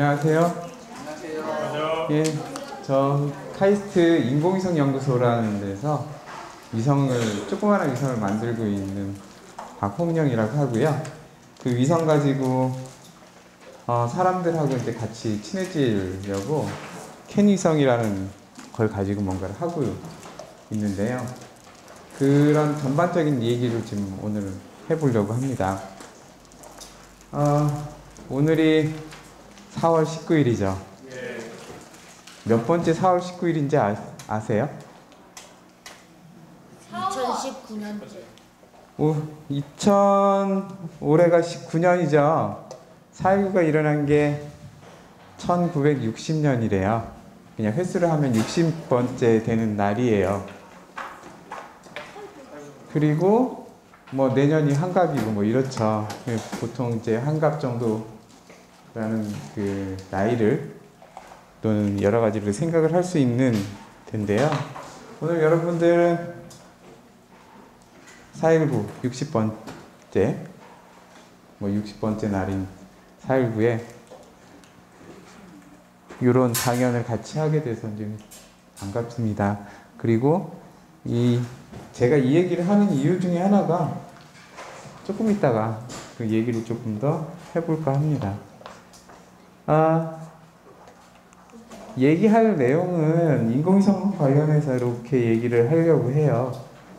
안녕하세요. 안녕하세요. 예, 저 카이스트 인공위성 연구소라는 데서 조그마한 위성을 만들고 있는 박홍영이라고 하고요. 그 위성 가지고 사람들하고 이제 같이 친해지려고 캔 위성이라는 걸 가지고 뭔가를 하고 있는데요. 그런 전반적인 얘기를 지금 오늘 해보려고 합니다. 오늘이 4월 19일이죠. 몇 번째 4월 19일인지 아세요? 2019년째. 올해가 19년이죠. 4.19가 일어난 게 1960년이래요. 그냥 횟수를 하면 60번째 되는 날이에요. 그리고 뭐 내년이 한갑이고 뭐 이렇죠. 보통 이제 한갑 정도라는 그 나이를 또는 여러 가지를 생각을 할 수 있는 텐데요. 오늘 여러분들은 4.19 60번째 뭐 60번째 날인 4.19에 이런 강연을 같이 하게 돼서 좀 반갑습니다. 그리고 제가 이 얘기를 하는 이유 중에 하나가 조금 있다가 그 얘기를 조금 더 해볼까 합니다. 얘기할 내용은 인공위성 관련해서 이렇게 얘기를 하려고 해요.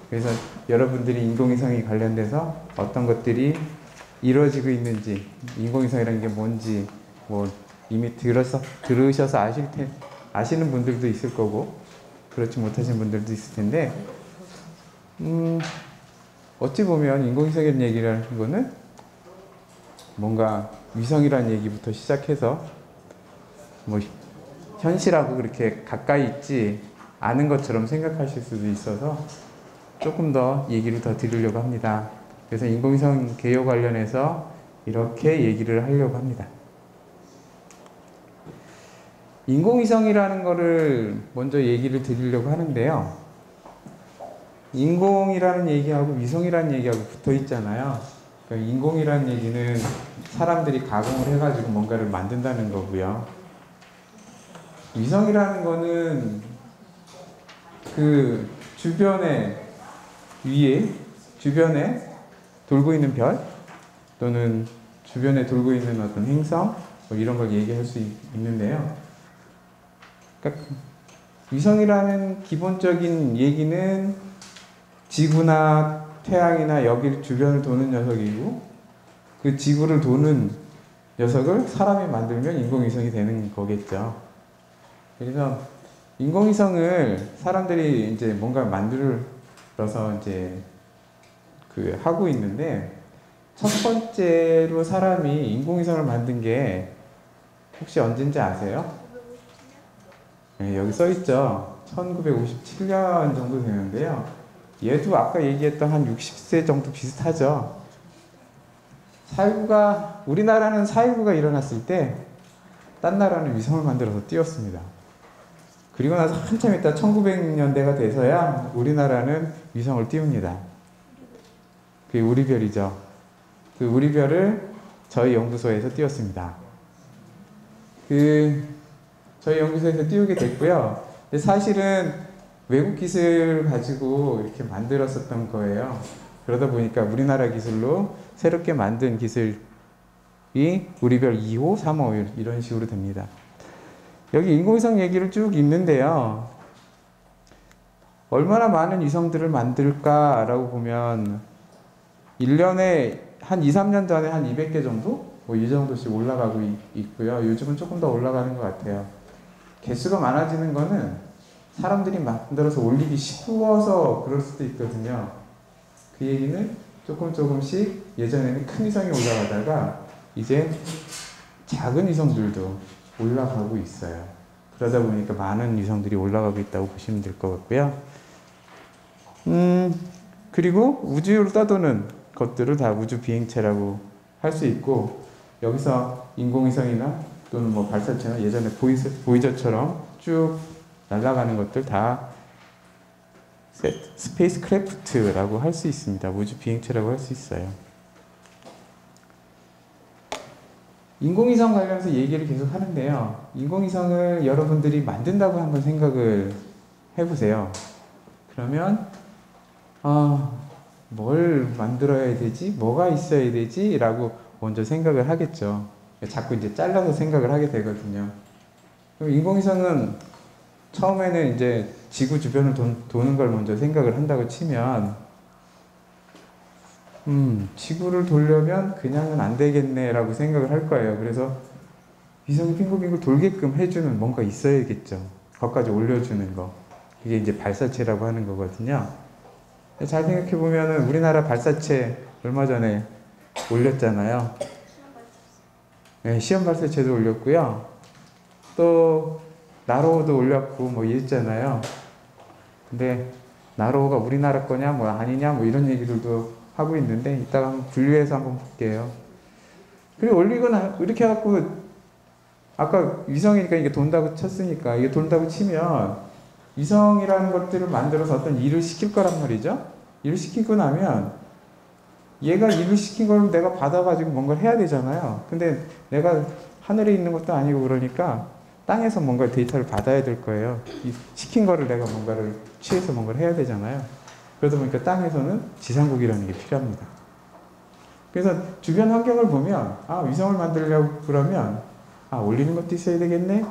그래서 여러분들이 인공위성이 관련돼서 어떤 것들이 이루어지고 있는지, 인공위성이라는 게 뭔지 뭐 이미 들으셔서 아시는 분들도 있을 거고 그렇지 못하신 분들도 있을 텐데 어찌 보면 인공위성이라는 얘기라는 거는 뭔가 위성이라는 얘기부터 시작해서 뭐 현실하고 그렇게 가까이 있지 않은 것처럼 생각하실 수도 있어서 조금 더 얘기를 더 드리려고 합니다. 그래서 인공위성 개요 관련해서 이렇게 얘기를 하려고 합니다. 인공위성이라는 거를 먼저 얘기를 드리려고 하는데요. 인공이라는 얘기하고 위성이라는 얘기하고 붙어 있잖아요. 그러니까 인공이라는 얘기는 사람들이 가공을 해가지고 뭔가를 만든다는 거고요. 위성이라는 거는 그 주변에 돌고 있는 별 또는 주변에 돌고 있는 어떤 행성 뭐 이런 걸 얘기할 수 있는데요. 그러니까 위성이라는 기본적인 얘기는 지구나 태양이나 여기 주변을 도는 녀석이고 그 지구를 도는 녀석을 사람이 만들면 인공위성이 되는 거겠죠. 그래서 인공위성을 사람들이 이제 뭔가 만들어서 이제 하고 있는데 첫 번째로 사람이 인공위성을 만든 게 혹시 언제인지 아세요? 네, 여기 써 있죠. 1957년 정도 되는데요. 얘도 아까 얘기했던 한 60세 정도 비슷하죠. 우리나라는 4.19가 일어났을 때 딴 나라는 위성을 만들어서 띄웠습니다. 그리고 나서 한참 있다 1900년대가 돼서야 우리나라는 위성을 띄웁니다. 그게 우리별이죠. 그 우리별을 저희 연구소에서 띄웠습니다. 저희 연구소에서 띄우게 됐고요. 근데 사실은 외국 기술을 가지고 이렇게 만들었었던 거예요. 그러다 보니까 우리나라 기술로 새롭게 만든 기술이 우리별 2호, 3호 이런 식으로 됩니다. 여기 인공위성 얘기를 쭉 있는데요. 얼마나 많은 위성들을 만들까라고 보면 1년에 한 2, 3년 전에 한 200개 정도? 뭐 이 정도씩 올라가고 있고요. 요즘은 조금 더 올라가는 것 같아요. 개수가 많아지는 거는 사람들이 만들어서 올리기 쉬워서 그럴 수도 있거든요. 그 얘기는 조금씩 예전에는 큰 위성이 올라가다가 이제 작은 위성들도 올라가고 있어요. 그러다 보니까 많은 위성들이 올라가고 있다고 보시면 될 것 같고요. 그리고 우주로 떠도는 것들을 다 우주 비행체라고 할 수 있고 여기서 인공위성이나 또는 뭐 발사체나 예전에 보이저처럼 쭉 날아가는 것들 다 스페이스 크래프트라고 할 수 있습니다. 우주 비행체라고 할 수 있어요. 인공위성 관련해서 얘기를 계속 하는데요. 인공위성을 여러분들이 만든다고 한번 생각을 해보세요. 그러면 뭘 만들어야 되지? 뭐가 있어야 되지? 라고 먼저 생각을 하겠죠. 자꾸 이제 잘라서 생각을 하게 되거든요. 그럼 인공위성은 처음에는 이제 지구 주변을 도는 걸 먼저 생각을 한다고 치면 지구를 돌려면 그냥은 안 되겠네 라고 생각을 할 거예요. 그래서 위성이 빙글빙글 돌게끔 해주는 뭔가 있어야겠죠. 거기까지 올려주는 거. 이게 이제 발사체라고 하는 거거든요. 잘 생각해 보면은 우리나라 발사체 얼마 전에 올렸잖아요. 네, 시험 발사체도 올렸고요. 또 나로호도 올렸고 뭐 이랬잖아요. 근데 나로호가 우리나라 거냐 뭐 아니냐 뭐 이런 얘기들도 하고 있는데 이따가 한번 분류해서 한번 볼게요. 그리고 올리거나 이렇게 해갖고 아까 위성이니까 이게 돈다고 쳤으니까 이게 돈다고 치면 위성이라는 것들을 만들어서 어떤 일을 시킬 거란 말이죠. 일을 시키고 나면 얘가 일을 시킨 걸 내가 받아가지고 뭔가를 해야 되잖아요. 근데 내가 하늘에 있는 것도 아니고 그러니까 땅에서 뭔가 데이터를 받아야 될 거예요. 이 시킨 거를 내가 뭔가를 취해서 뭔가를 해야 되잖아요. 그러다 보니까 땅에서는 지상국이라는 게 필요합니다. 그래서 주변 환경을 보면 위성을 만들려고 그러면 올리는 것도 있어야 되겠네.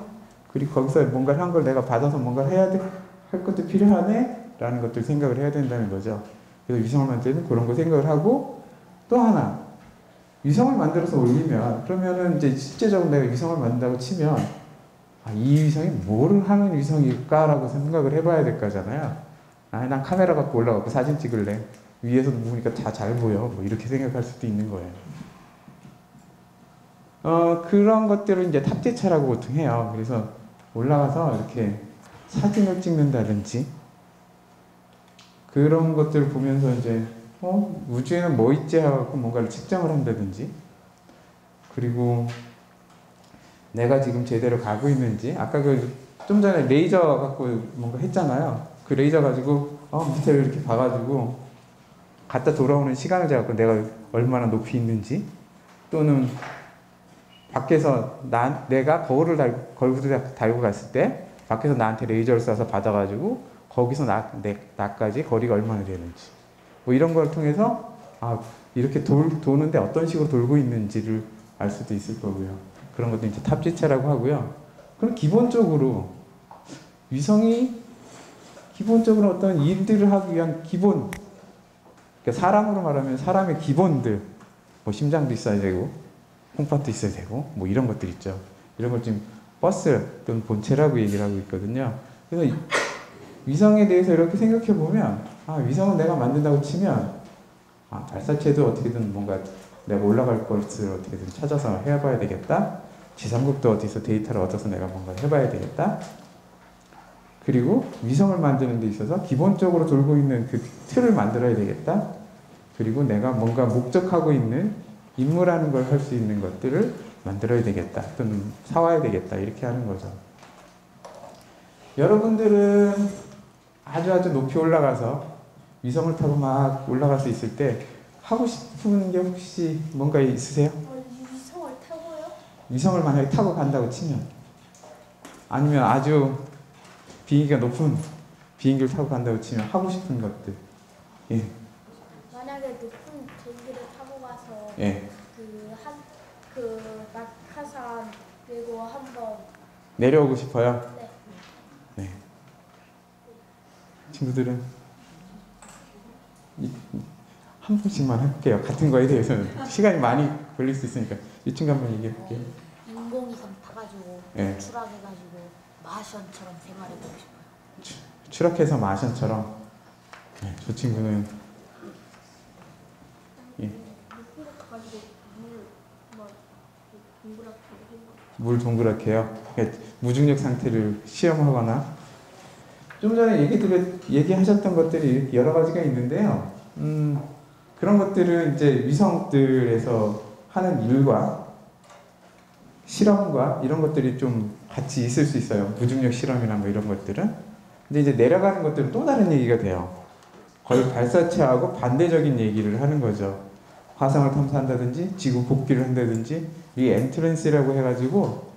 그리고 거기서 뭔가를 한 걸 내가 받아서 뭔가를 해야 할 것도 필요하네 라는 것들 생각을 해야 된다는 거죠. 그래서 위성을 만들면 그런 거 생각을 하고 또 하나 위성을 만들어서 올리면 그러면은 이제 실제적으로 내가 위성을 만든다고 치면 이 위성이 뭐를 하는 위성일까 라고 생각을 해봐야 될 거잖아요. 난 카메라 갖고 올라가고 사진 찍을래. 위에서 보니까 다 잘 보여. 뭐 이렇게 생각할 수도 있는 거예요. 그런 것들을 이제 탑재차라고 보통 해요. 그래서 올라가서 이렇게 사진을 찍는다든지 그런 것들을 보면서 이제 우주에는 뭐 있지 하고 뭔가를 측정을 한다든지 그리고 내가 지금 제대로 가고 있는지 아까 좀 전에 레이저 갖고 뭔가 했잖아요. 그 레이저 가지고 밑에 이렇게 봐가지고 갔다 돌아오는 시간을 재갖고 내가 얼마나 높이 있는지 또는 밖에서 내가 거울을 달고 갔을 때 밖에서 나한테 레이저를 쏴서 받아가지고 거기서 나까지 거리가 얼마나 되는지 뭐 이런 걸 통해서 이렇게 도는데 어떤 식으로 돌고 있는지를 알 수도 있을 거고요. 그런 것도 이제 탑재체라고 하고요. 그럼 기본적으로 위성이 기본적으로 어떤 일들을 하기 위한 기본 그러니까 사람으로 말하면 사람의 기본들 뭐 심장도 있어야 되고 콩팥도 있어야 되고 뭐 이런 것들 있죠. 이런 걸 지금 버스 또는 본체라고 얘기를 하고 있거든요. 그래서 위성에 대해서 이렇게 생각해 보면 위성은 내가 만든다고 치면 발사체도 어떻게든 뭔가 내가 올라갈 것을 어떻게든 찾아서 해봐야 되겠다. 지상국도 어디서 데이터를 얻어서 내가 뭔가를 해봐야 되겠다. 그리고 위성을 만드는 데 있어서 기본적으로 돌고 있는 그 틀을 만들어야 되겠다. 그리고 내가 뭔가 목적하고 있는 임무라는 걸 할 수 있는 것들을 만들어야 되겠다. 또는 사와야 되겠다. 이렇게 하는 거죠. 여러분들은 아주 높이 올라가서 위성을 타고 막 올라갈 수 있을 때 하고 싶은 게 혹시 뭔가 있으세요? 위성을 타고요? 위성을 만약에 타고 간다고 치면 아니면 아주 비행기가 높은 비행기를 타고 간다고 치면 하고 싶은 것들. 예. 만약에 높은 비행기를 타고 가서 예. 그 낙하산 그리고 한번 내려오고 싶어요? 네. 네. 친구들은 한 분씩만 할게요. 같은 거에 대해서는 시간이 많이 걸릴 수 있으니까 이 친구 한번 얘기해 볼게요. 인공위성 타가지고 예. 추락해가지고 마션처럼 생활해보고 싶어요. 추락해서 마션처럼. 네, 저 친구는 예. 물 동그랗게요. 그러니까 무중력 상태를 시험하거나 좀 전에 얘기하셨던 것들이 여러 가지가 있는데요. 그런 것들은 이제 위성들에서 하는 일과 실험과 이런 것들이 좀 같이 있을 수 있어요. 무중력 실험이나 뭐 이런 것들은. 근데 이제 내려가는 것들은 또 다른 얘기가 돼요. 거의 발사체하고 반대적인 얘기를 하는 거죠. 화성을 탐사한다든지 지구 복귀를 한다든지 이 엔트런스라고 해가지고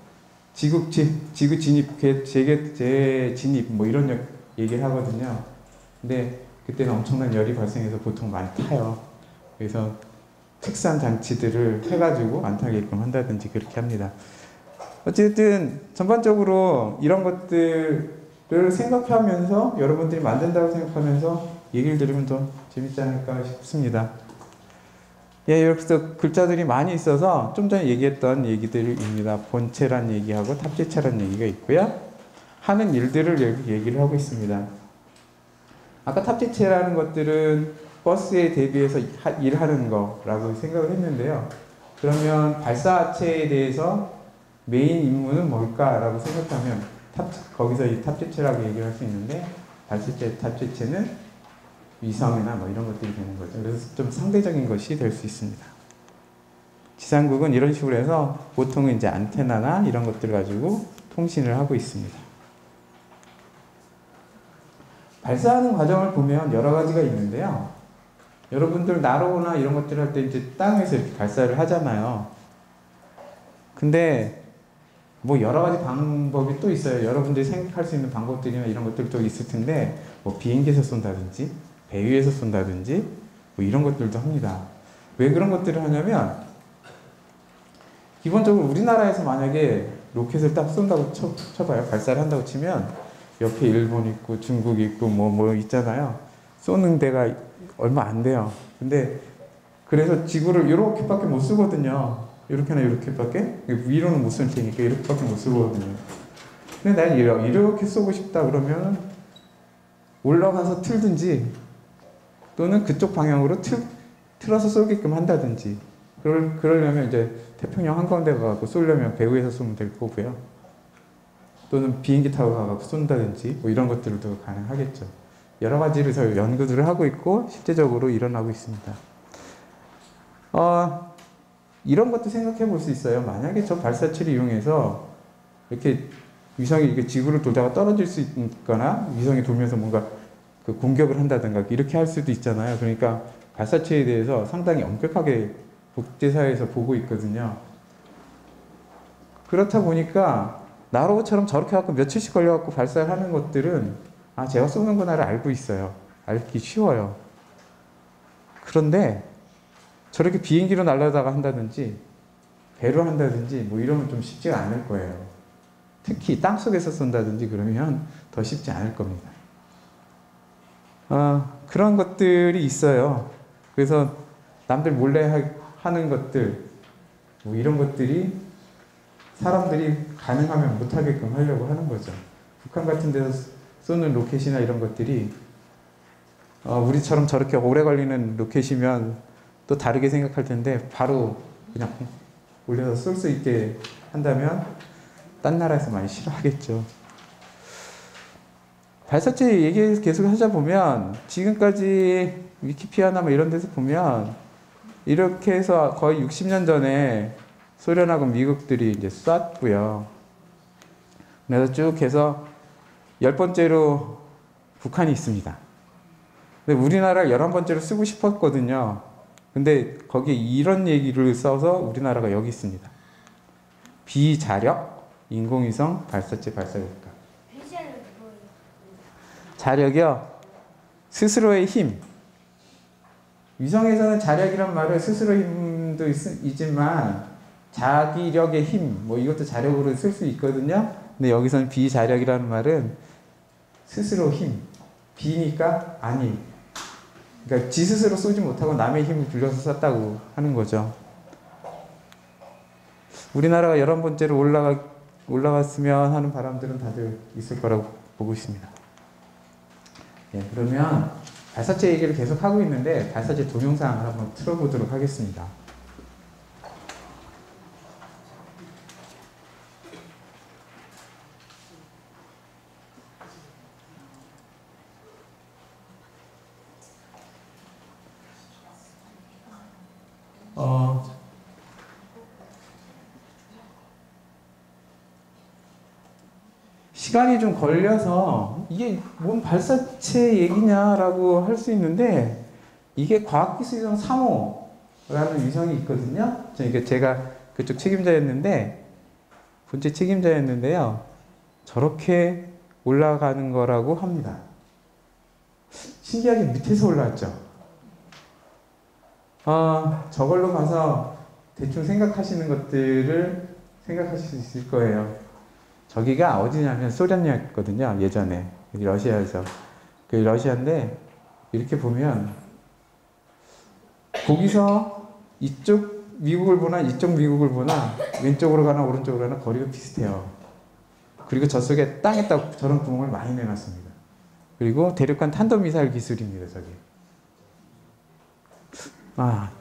지구 진입, 재진입 뭐 이런 얘기를 하거든요. 근데 그때는 엄청난 열이 발생해서 보통 많이 타요. 그래서 특수한 장치들을 해가지고 안 타게끔 한다든지 그렇게 합니다. 어쨌든 전반적으로 이런 것들을 생각하면서 여러분들이 만든다고 생각하면서 얘기를 들으면 더 재밌지 않을까 싶습니다. 예, 여기서 글자들이 많이 있어서 좀 전에 얘기했던 얘기들입니다. 본체란 얘기하고 탑재체란 얘기가 있고요. 하는 일들을 얘기를 하고 있습니다. 아까 탑재체라는 것들은 버스에 대비해서 일하는 거라고 생각을 했는데요. 그러면 발사체에 대해서 메인 임무는 뭘까라고 생각하면 거기서 이 탑재체라고 얘기를 할 수 있는데 탑재체는 위성이나 뭐 이런 것들이 되는 거죠. 그래서 좀 상대적인 것이 될 수 있습니다. 지상국은 이런 식으로 해서 보통은 이제 안테나나 이런 것들을 가지고 통신을 하고 있습니다. 발사하는 과정을 보면 여러 가지가 있는데요. 여러분들 나로나 이런 것들 할 때 이제 땅에서 이렇게 발사를 하잖아요. 근데 뭐 여러 가지 방법이 또 있어요. 여러분들이 생각할 수 있는 방법들이나 이런 것들도 있을 텐데 뭐 비행기에서 쏜다든지 배 위에서 쏜다든지 뭐 이런 것들도 합니다. 왜 그런 것들을 하냐면 기본적으로 우리나라에서 만약에 로켓을 딱 쏜다고 쳐봐요. 발사를 한다고 치면 옆에 일본 있고 중국 있고 뭐 있잖아요. 쏘는 데가 얼마 안 돼요. 근데 그래서 지구를 이렇게밖에 못 쓰거든요. 이렇게나 이렇게밖에 위로는 못 쓸 테니까 이렇게밖에 못 쓰거든요. 근데 난 이렇게 쏘고 싶다 그러면 올라가서 틀든지 또는 그쪽 방향으로 틀어서 쏘게끔 한다든지 그러려면 이제 태평양 한가운데 가서 쏘려면 배 위에서 쏘면 될 거고요. 또는 비행기 타고 가서 쏜다든지 뭐 이런 것들도 가능하겠죠. 여러 가지를 연구들을 하고 있고 실제적으로 일어나고 있습니다. 이런 것도 생각해 볼 수 있어요. 만약에 저 발사체를 이용해서 이렇게 위성이 이렇게 지구를 돌다가 떨어질 수 있거나 위성이 돌면서 뭔가 그 공격을 한다든가 이렇게 할 수도 있잖아요. 그러니까 발사체에 대해서 상당히 엄격하게 국제사회에서 보고 있거든요. 그렇다 보니까 나로처럼 저렇게 갖고 며칠씩 걸려갖고 발사를 하는 것들은 제가 쏘는구나를 알고 있어요. 알기 쉬워요. 그런데 저렇게 비행기로 날아다가 한다든지 배로 한다든지 뭐 이러면 좀 쉽지가 않을 거예요. 특히 땅속에서 쏜다든지 그러면 더 쉽지 않을 겁니다. 그런 것들이 있어요. 그래서 남들 몰래 하는 것들 뭐 이런 것들이 사람들이 가능하면 못하게끔 하려고 하는 거죠. 북한 같은 데서 쏘는 로켓이나 이런 것들이 우리처럼 저렇게 오래 걸리는 로켓이면 또 다르게 생각할 텐데 바로 그냥 올려서 쏠 수 있게 한다면 딴 나라에서 많이 싫어하겠죠. 발사체 얘기 계속 하자 보면 지금까지 위키피디아나 뭐 이런 데서 보면 이렇게 해서 거의 60년 전에 소련하고 미국들이 이제 쐈고요. 그래서 쭉 해서 10번째로 북한이 있습니다. 근데 우리나라가 11번째로 쓰고 싶었거든요. 근데 거기에 이런 얘기를 써서 우리나라가 여기 있습니다. 비자력 인공위성 발사체 발사국가. 자력이요. 스스로의 힘. 위성에서는 자력이란 말을 스스로의 힘도 있지만 자기력의 힘, 뭐 이것도 자력으로 쓸 수 있거든요. 근데 여기서는 비자력이라는 말은 스스로 힘. 비니까 아니. 그러니까 지 스스로 쏘지 못하고 남의 힘을 빌려서 쐈다고 하는 거죠. 우리나라가 11번째로 올라갔으면 하는 바람들은 다들 있을 거라고 보고 있습니다. 예, 그러면 발사체 얘기를 계속 하고 있는데 발사체 동영상을 한번 틀어보도록 하겠습니다. 시간이 좀 걸려서 이게 뭔 발사체 얘기냐라고 할 수 있는데 이게 과학기술위성 3호 위성이 있거든요. 제가 그쪽 책임자였는데, 본체 책임자였는데요. 저렇게 올라가는 거라고 합니다. 신기하게 밑에서 올라왔죠. 저걸로 봐서 대충 생각하시는 것들을 생각하실 수 있을 거예요. 저기가 어디냐면 소련이었거든요. 예전에 러시아에서. 그 러시아인데 이렇게 보면 거기서 이쪽 미국을 보나 이쪽 미국을 보나 왼쪽으로 가나 오른쪽으로 가나 거리가 비슷해요. 그리고 저 속에 땅에다 저런 구멍을 많이 내놨습니다. 그리고 대륙간 탄도미사일 기술입니다. 저기.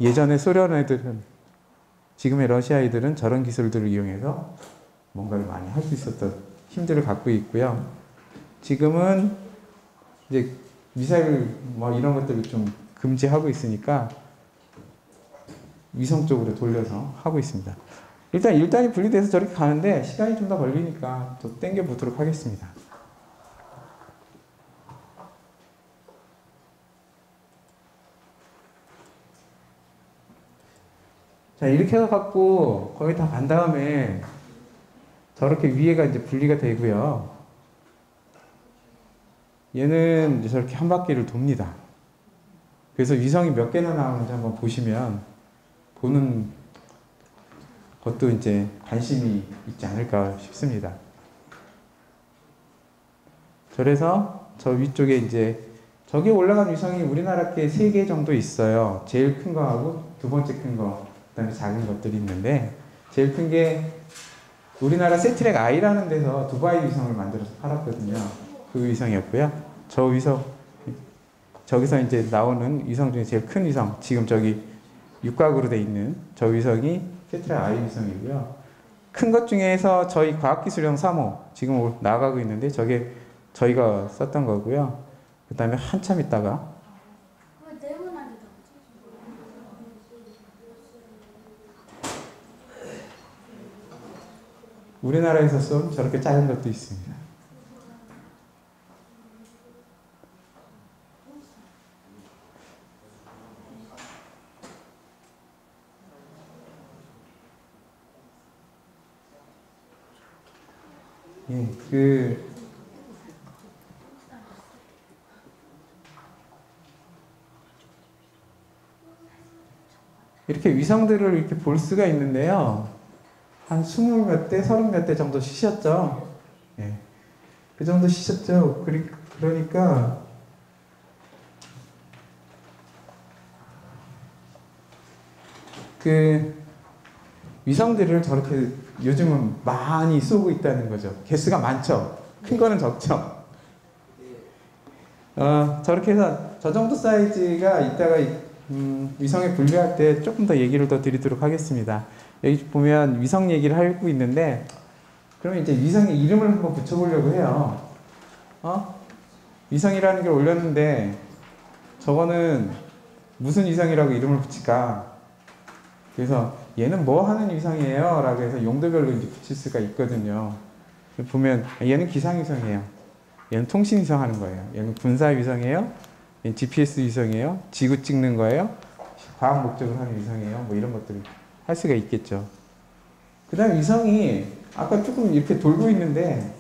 예전에 소련 애들은, 지금의 러시아 애들은 저런 기술들을 이용해서 뭔가를 많이 할 수 있었던 힘들을 갖고 있고요. 지금은 이제 미사일 뭐 이런 것들을 좀 금지하고 있으니까 위성 쪽으로 돌려서 하고 있습니다. 일단 1단이 분리돼서 저렇게 가는데 시간이 좀 더 걸리니까 또 땡겨 보도록 하겠습니다. 자, 이렇게 해갖고 거의 다 간 다음에 저렇게 위에가 이제 분리가 되고요. 얘는 이제 저렇게 한 바퀴를 돕니다. 그래서 위성이 몇 개나 나오는지 한번 보시면, 보는 것도 이제 관심이 있지 않을까 싶습니다. 그래서 저 위쪽에 이제 저기 올라간 위성이 우리나라께 3개 정도 있어요. 제일 큰 거하고 두 번째 큰 거, 그 다음에 작은 것들이 있는데, 제일 큰 게 우리나라 세트랙 I라는 데서 두바이 위성을 만들어서 팔았거든요. 그 위성이었고요. 저 위성, 저기서 이제 나오는 위성 중에 제일 큰 위성, 지금 저기 육각으로 돼 있는 저 위성이 세트랙 I 위성이고요. 큰 것 중에서 저희 과학기술형 3호 지금 나가고 있는데 저게 저희가 썼던 거고요. 그 다음에 한참 있다가 왜 네모나게 우리나라에서 쏜 저렇게 작은 것도 있습니다. 예, 이렇게 위성들을 이렇게 볼 수가 있는데요. 한 20몇 대, 30몇 대 정도 쉬셨죠? 예. 그 정도 쉬셨죠? 그러니까, 위성들을 저렇게 요즘은 많이 쏘고 있다는 거죠. 개수가 많죠? 큰 거는 적죠? 저렇게 해서 저 정도 사이즈가 이따가 위성에 분류할 때 조금 더 얘기를 더 드리도록 하겠습니다. 여기 보면 위성 얘기를 하고 있는데, 그러면 이제 위성에 이름을 한번 붙여보려고 해요. 위성이라는 걸 올렸는데, 저거는 무슨 위성이라고 이름을 붙일까? 그래서 얘는 뭐 하는 위성이에요? 라고 해서 용도별로 이제 붙일 수가 있거든요. 보면 얘는 기상위성이에요. 얘는 통신위성 하는 거예요. 얘는 군사위성이에요. 얘는 GPS 위성이에요. 지구 찍는 거예요. 과학 목적을 하는 위성이에요. 뭐 이런 것들을 할 수가 있겠죠. 그 다음 위성이 아까 조금 이렇게 돌고 있는데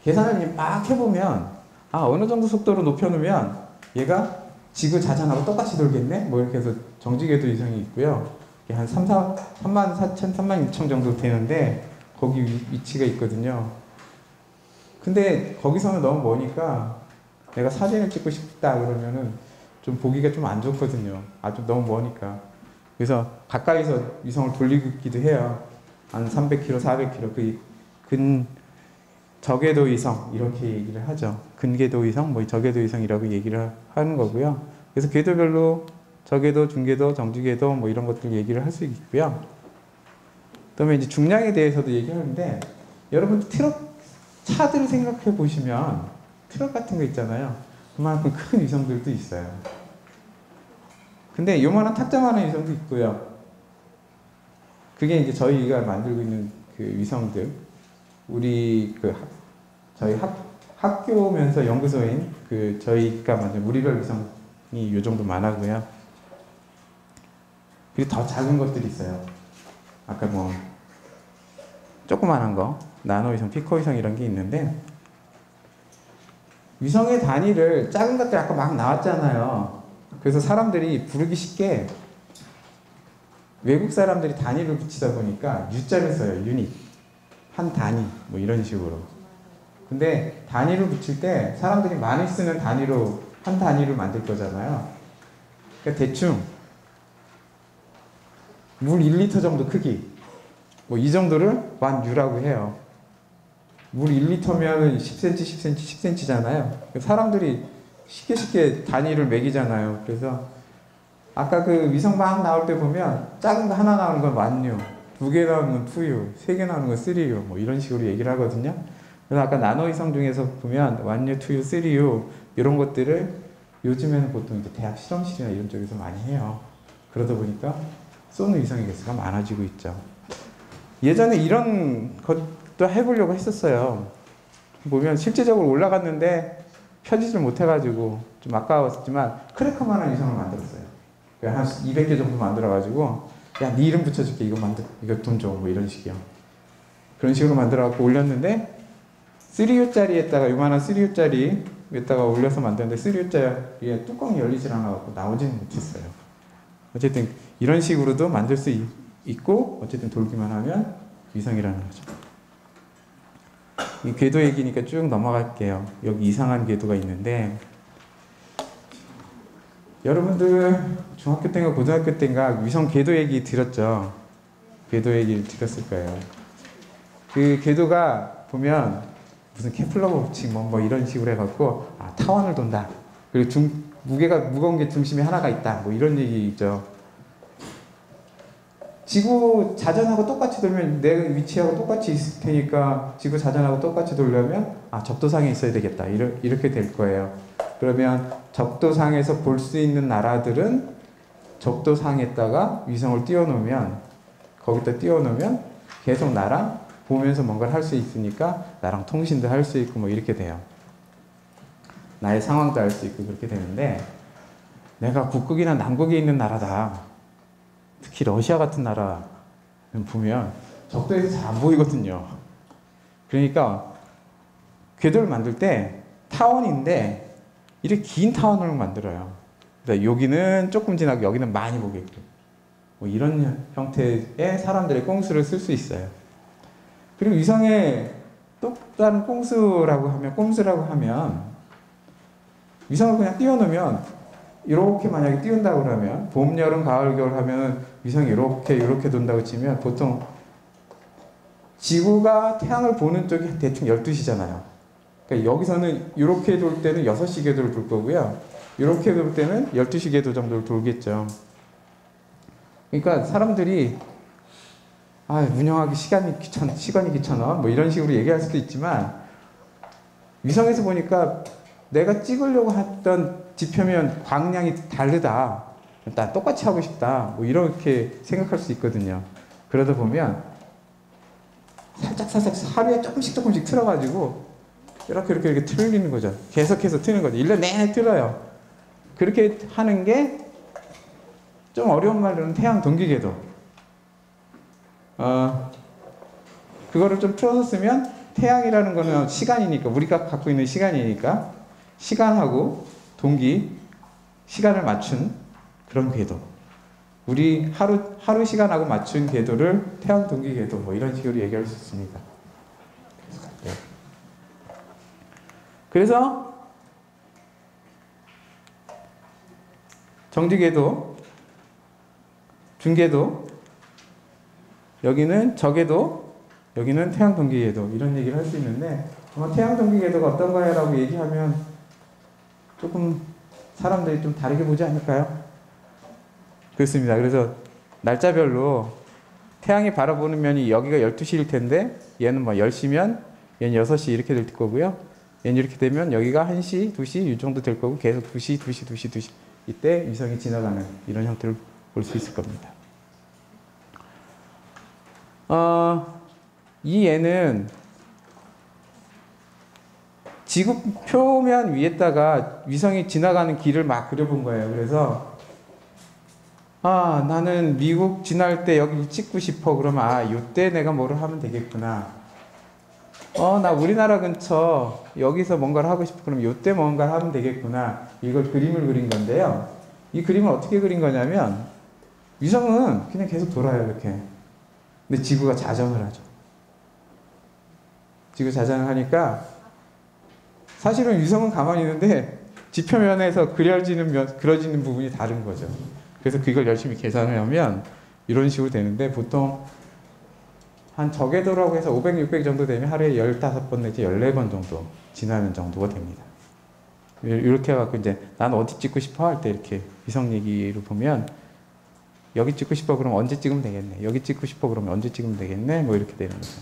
계산을 막 해보면 어느 정도 속도로 높여놓으면 얘가 지구 자전하고 똑같이 돌겠네? 뭐 이렇게 해서 정지궤도 위성이 있고요. 한 3만 4천, 3만 6천 정도 되는데 거기 위치가 있거든요. 근데 거기서는 너무 머니까 내가 사진을 찍고 싶다 그러면은 좀 보기가 좀 안 좋거든요. 아주 너무 머니까. 그래서 가까이서 위성을 돌리기도 해요. 한 300km, 400km. 저궤도 위성 이렇게 얘기를 하죠. 근궤도 위성, 뭐 저궤도 위성이라고 얘기를 하는 거고요. 그래서 궤도별로 저궤도, 중궤도, 정지궤도 뭐 이런 것들 얘기를 할 수 있고요. 그다음에 이제 중량에 대해서도 얘기하는데, 여러분 차들 생각해 보시면 트럭 같은 거 있잖아요. 그만큼 큰 위성들도 있어요. 근데 요만한 탁자만한 위성도 있고요. 그게 이제 저희가 만들고 있는 그 위성들, 우리 저희 학교면서 연구소인 저희가 만든 우리별 위성이 요 정도 많아고요. 그리고 더 작은 것들이 있어요. 아까 뭐 조그만한 거, 나노위성, 피코위성 이런 게 있는데 위성의 단위를 작은 것들 아까 막 나왔잖아요. 그래서 사람들이 부르기 쉽게 외국 사람들이 단위를 붙이다 보니까 U자를 써요. 유닛. 한 단위. 뭐 이런 식으로. 근데 단위를 붙일 때 사람들이 많이 쓰는 단위로 한 단위를 만들 거잖아요. 그러니까 대충 물 1리터 정도 크기. 뭐 이 정도를 1U라고 해요. 물 1리터면 10cm, 10cm, 10cm잖아요. 사람들이 쉽게 단위를 매기잖아요. 그래서 아까 그 위성 막 나올 때 보면 작은 거 하나 나오는 건 1U, 2개 나오는 건 2U, 3개 나오는 건 3U 뭐 이런 식으로 얘기를 하거든요. 그래서 아까 나노위성 중에서 보면 1U, 2U, 3U 이런 것들을 요즘에는 보통 이제 대학 실험실이나 이런 쪽에서 많이 해요. 그러다 보니까 쏘는 위성의 개수가 많아지고 있죠. 예전에 이런 것도 해보려고 했었어요. 보면 실제적으로 올라갔는데 펴지질 못해가지고 좀 아까웠지만 크래커만한 위성을 만들었어요. 한 200개 정도 만들어가지고 야, 네 이름 붙여줄게. 이거 돈 줘. 뭐 이런 식이요. 그런 식으로 만들어갖고 올렸는데 3U짜리에다가 요만한 3U짜리에다가 올려서 만드는데 3U짜리에 뚜껑이 열리질 않아갖고 나오지는 못했어요. 어쨌든 이런 식으로도 만들 수 있고 어쨌든 돌기만 하면 위성이라는 거죠. 이 궤도 얘기니까 쭉 넘어갈게요. 여기 이상한 궤도가 있는데 여러분들 중학교 때인가 고등학교 때인가 위성 궤도 얘기 들었죠? 궤도 얘기 들었을 거예요. 그 궤도가 보면 무슨 케플러 법칙 뭐 이런 식으로 해갖고 타원을 돈다. 그리고 무게가 무거운 게 중심에 하나가 있다. 뭐 이런 얘기죠. 지구 자전하고 똑같이 돌면 내 위치하고 똑같이 있을 테니까 지구 자전하고 똑같이 돌려면 적도상에 있어야 되겠다. 이렇게 될 거예요. 그러면 적도상에서 볼 수 있는 나라들은 적도상에다가 위성을 거기다 띄워놓으면 계속 나랑 보면서 뭔가를 할 수 있으니까 나랑 통신도 할 수 있고 뭐 이렇게 돼요. 나의 상황도 알 수 있고 그렇게 되는데 내가 북극이나 남극에 있는 나라다. 특히 러시아 같은 나라는 보면 적도에서 잘 안 보이거든요. 그러니까 궤도를 만들 때 타원인데 이렇게 긴 타원을 만들어요. 그러니까 여기는 조금 지나고 여기는 많이 보게끔 뭐 이런 형태의 사람들의 꼼수를 쓸 수 있어요. 그리고 위성에 또 다른 꼼수라고 하면 위성을 그냥 띄워놓으면 이렇게 만약에 띄운다고 그러면 봄, 여름, 가을, 겨울 하면 위성이 이렇게 돈다고 치면 보통 지구가 태양을 보는 쪽이 대충 12시잖아요. 그러니까 여기서는 이렇게 돌 때는 6시 궤도를 돌 거고요. 이렇게 돌 때는 12시 궤도 정도를 돌겠죠. 그러니까 사람들이 운영하기 시간이 귀찮아 뭐 이런 식으로 얘기할 수도 있지만 위성에서 보니까 내가 찍으려고 했던 지표면 광량이 다르다. 난 똑같이 하고 싶다. 뭐 이렇게 생각할 수 있거든요. 그러다 보면 살짝 하루에 조금씩 틀어가지고 이렇게 틀리는 거죠. 계속해서 트는 거죠. 1년 내내 틀어요. 그렇게 하는 게 좀 어려운 말로는 태양 동기궤도. 그거를 좀 풀어서 쓰면 태양이라는 거는 시간이니까 우리가 갖고 있는 시간이니까 시간하고 시간을 맞춘 그런 궤도. 우리 하루 시간하고 맞춘 궤도를 태양 동기 궤도 뭐 이런 식으로 얘기할 수 있습니다. 그래서 정지 궤도, 중궤도, 여기는 저궤도, 여기는 태양 동기 궤도 이런 얘기를 할 수 있는데 태양 동기 궤도가 어떤 거야라고 얘기하면 조금 사람들이 좀 다르게 보지 않을까요? 그렇습니다. 그래서 날짜별로 태양이 바라보는 면이 여기가 12시일 텐데 얘는 뭐 10시면 얘는 6시 이렇게 될 거고요. 얘는 이렇게 되면 여기가 1시, 2시 이 정도 될 거고 계속 2시 이때 위성이 지나가는 이런 형태를 볼 수 있을 겁니다. 이 얘는 지구 표면 위에다가 위성이 지나가는 길을 막 그려본 거예요. 그래서 아, 나는 미국 지날 때 여기 찍고 싶어. 그러면 아, 요때 내가 뭐를 하면 되겠구나. 나 우리나라 근처 여기서 뭔가를 하고 싶어. 그럼 요때 뭔가를 하면 되겠구나. 이걸 그림을 그린 건데요. 이 그림을 어떻게 그린 거냐면 위성은 그냥 계속 돌아요, 이렇게. 근데 지구가 자전을 하죠. 지구 자전을 하니까 사실은 위성은 가만히 있는데 지표면에서 그려지는 부분이 다른 거죠. 그래서 그걸 열심히 계산을 하면 이런 식으로 되는데 보통 한 저궤도라고 해서 500, 600 정도 되면 하루에 15번 내지 14번 정도 지나는 정도가 됩니다. 이렇게 해갖고 이제 난 어디 찍고 싶어 할 때 이렇게 위성 얘기로 보면 여기 찍고 싶어 그럼 언제 찍으면 되겠네. 여기 찍고 싶어 그러면 언제 찍으면 되겠네. 뭐 이렇게 되는 거죠.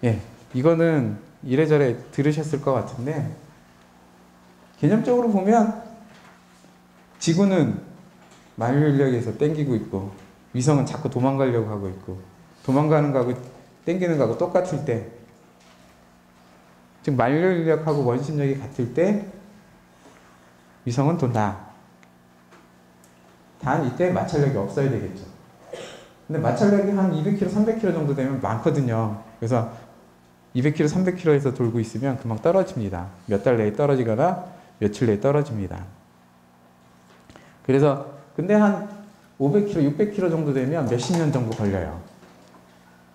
예, 이거는 이래저래 들으셨을 것 같은데 개념적으로 보면 지구는 만유 인력에서 땡기고 있고 위성은 자꾸 도망가려고 하고 있고 도망가는 거하고 땡기는 거하고 똑같을 때 즉 만유 인력하고 원심력이 같을 때 위성은 돈다. 단 이때 마찰력이 없어야 되겠죠. 근데 마찰력이 한 200km, 300km 정도 되면 많거든요. 그래서 200km, 300km에서 돌고 있으면 금방 떨어집니다. 몇 달 내에 떨어지거나 며칠 내에 떨어집니다. 그래서 근데 한 500km, 600km 정도 되면 몇십 년 정도 걸려요.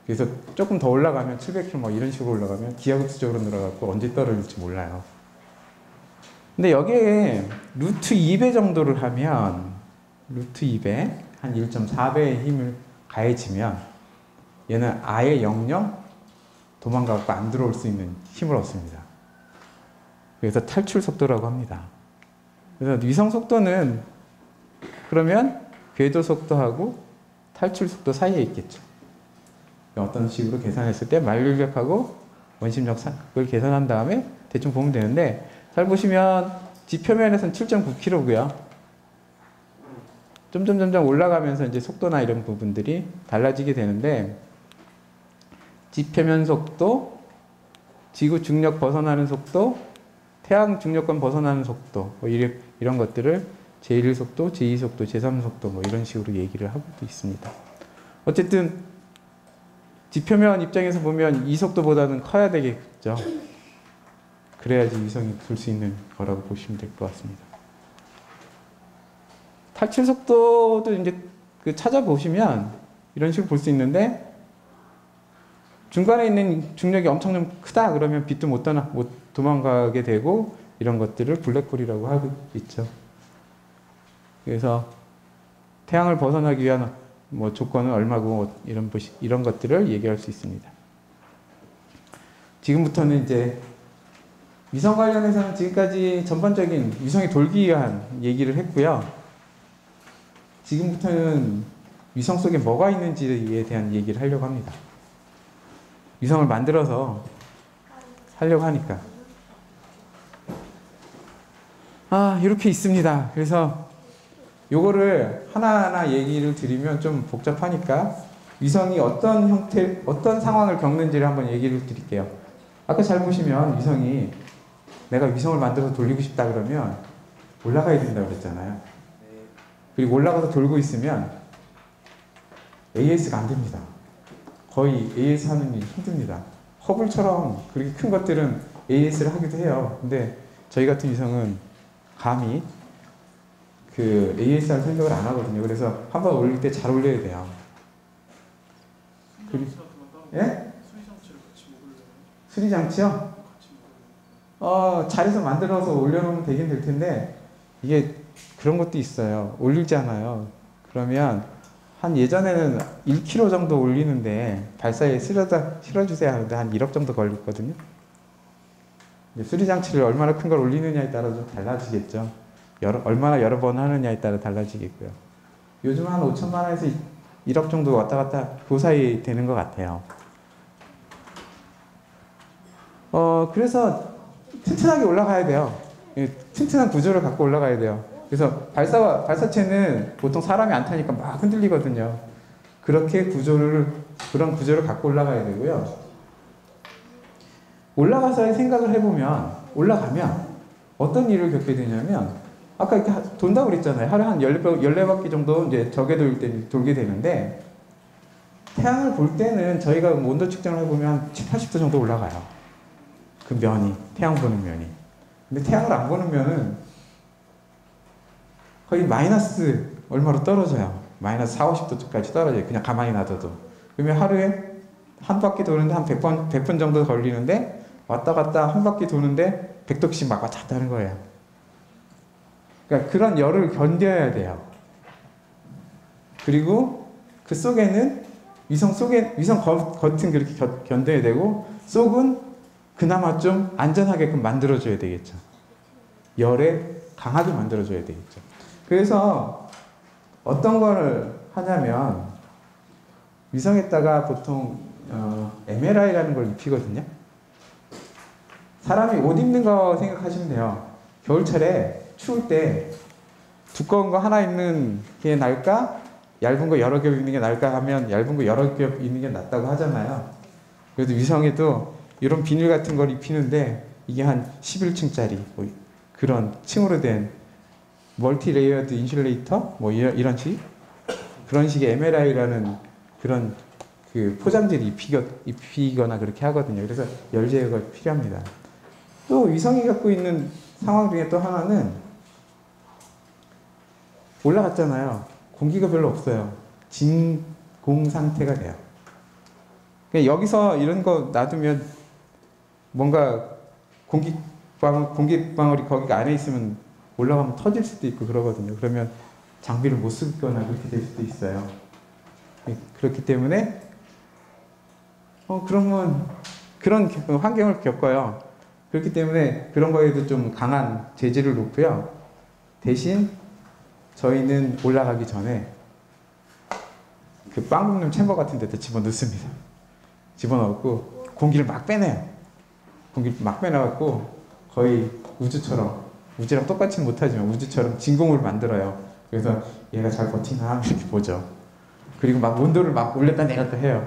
그래서 조금 더 올라가면 700km 뭐 이런 식으로 올라가면 기하급수적으로 늘어가고 언제 떨어질지 몰라요. 근데 여기에 루트 2배 정도를 하면 루트 2배 한 1.4배의 힘을 가해지면 얘는 아예 영영 도망가고 안 들어올 수 있는 힘을 얻습니다. 그래서 탈출 속도라고 합니다. 그래서 위성 속도는 그러면 궤도 속도하고 탈출 속도 사이에 있겠죠. 어떤 식으로 계산했을 때 만류력하고 원심력을 계산한 다음에 대충 보면 되는데 잘 보시면 지표면에서는 7.9km고요. 점점 올라가면서 이제 속도나 이런 부분들이 달라지게 되는데 지표면 속도, 지구 중력 벗어나는 속도, 태양 중력권 벗어나는 속도 뭐 이런 것들을 제1 속도, 제2 속도, 제3 속도 뭐 이런 식으로 얘기를 하고 있습니다. 어쨌든 지표면 입장에서 보면 이 속도보다는 커야 되겠죠. 그래야지 위성이 돌 수 있는 거라고 보시면 될 것 같습니다. 탈출 속도도 이제 그 찾아보시면 이런 식으로 볼 수 있는데 중간에 있는 중력이 엄청 크다 그러면 빛도 못 도망가게 되고 이런 것들을 블랙홀이라고 하고 있죠. 그래서 태양을 벗어나기 위한 뭐 조건은 얼마고 이런 것들을 얘기할 수 있습니다. 지금부터는 이제 위성 관련해서는 지금까지 전반적인 위성이 돌기 위한 얘기를 했고요. 지금부터는 위성 속에 뭐가 있는지에 대한 얘기를 하려고 합니다. 위성을 만들어서 하려고 하니까. 이렇게 있습니다. 그래서 요거를 하나하나 얘기를 드리면 좀 복잡하니까 위성이 어떤 형태, 어떤 상황을 겪는지를 한번 얘기를 드릴게요. 아까 잘 보시면 위성이 내가 위성을 만들어서 돌리고 싶다 그러면 올라가야 된다고 그랬잖아요. 그리고 올라가서 돌고 있으면 AS가 안 됩니다. 거의 AS 하는 일이 힘듭니다. 허블처럼 그렇게 큰 것들은 AS를 하기도 해요. 근데 저희 같은 위성은 감히 그 AS 할 생각을 안 하거든요. 그래서 한번 올릴 때 잘 올려야 돼요. 예? 수리장치요? 잘해서 만들어서 올려놓으면 되긴 될 텐데 이게 그런 것도 있어요. 올리잖아요. 그러면 한 예전에는 1kg 정도 올리는데 발사에 실어주세요 하는데 한 1억 정도 걸렸거든요. 수리장치를 얼마나 큰 걸 올리느냐에 따라 좀 달라지겠죠. 얼마나 여러 번 하느냐에 따라 달라지겠고요. 요즘 한 5천만 원에서 1억 정도 왔다 갔다 그 사이 되는 것 같아요. 그래서 튼튼하게 올라가야 돼요. 튼튼한 구조를 갖고 올라가야 돼요. 그래서 발사체는 보통 사람이 안 타니까 막 흔들리거든요. 그런 구조를 갖고 올라가야 되고요. 올라가서의 생각을 해보면, 올라가면 어떤 일을 겪게 되냐면, 아까 이렇게 돈다고 그랬잖아요. 하루에 한 14바퀴 정도 이제 적에 돌게 되는데, 태양을 볼 때는 저희가 온도 측정을 해보면 한 7, 80도 정도 올라가요. 그 면이, 태양 보는 면이. 근데 태양을 안 보는 면은 거의 마이너스 얼마로 떨어져요. 마이너스 4, 50도까지 떨어져요. 그냥 가만히 놔둬도. 그러면 하루에 한 바퀴 도는데 한 100번 정도 걸리는데, 왔다 갔다 한 바퀴 도는데 100도씩 막 왔다 갔다 하는 거예요. 그러니까 그런 열을 견뎌야 돼요. 그리고 그 속에는 위성 겉은 그렇게 견뎌야 되고, 속은 그나마 좀 안전하게끔 만들어줘야 되겠죠. 열에 강하게 만들어줘야 되겠죠. 그래서 어떤 걸 하냐면, 위성에다가 보통 MRI라는 걸 입히거든요. 사람이 옷 입는 거 생각하시면 돼요. 겨울철에 추울 때 두꺼운 거 하나 입는 게 나을까? 얇은 거 여러 겹 입는 게 나을까 하면 얇은 거 여러 겹 입는 게 낫다고 하잖아요. 그래도 위성에도 이런 비닐 같은 걸 입히는데, 이게 한 11층짜리 뭐 그런 층으로 된 멀티 레이어드 인슐레이터 뭐 이런 식, 그런 식의 MRI라는 그런 그 포장지를 입히거나 그렇게 하거든요. 그래서 열 제어가 필요합니다. 또 위성이 갖고 있는 상황 중에 또 하나는, 올라갔잖아요. 공기가 별로 없어요. 진공 상태가 돼요. 그러니까 여기서 이런 거 놔두면 뭔가 공기방울이 거기 안에 있으면 올라가면 터질 수도 있고 그러거든요. 그러면 장비를 못 쓰거나 그렇게 될 수도 있어요. 그렇기 때문에 그러면 그런 환경을 겪어요. 그렇기 때문에 그런 거에도 좀 강한 제재를 놓고요. 대신 저희는 올라가기 전에 그 빵 굽는 챔버 같은 데다 집어넣습니다. 집어넣고 공기를 막 빼내요. 공기를 막 빼내갖고 거의 우주랑 똑같이는 못하지만 우주처럼 진공을 만들어요. 그래서 얘가 잘 버티나 이렇게 보죠. 그리고 막 온도를 막 올렸다 내렸다 해요.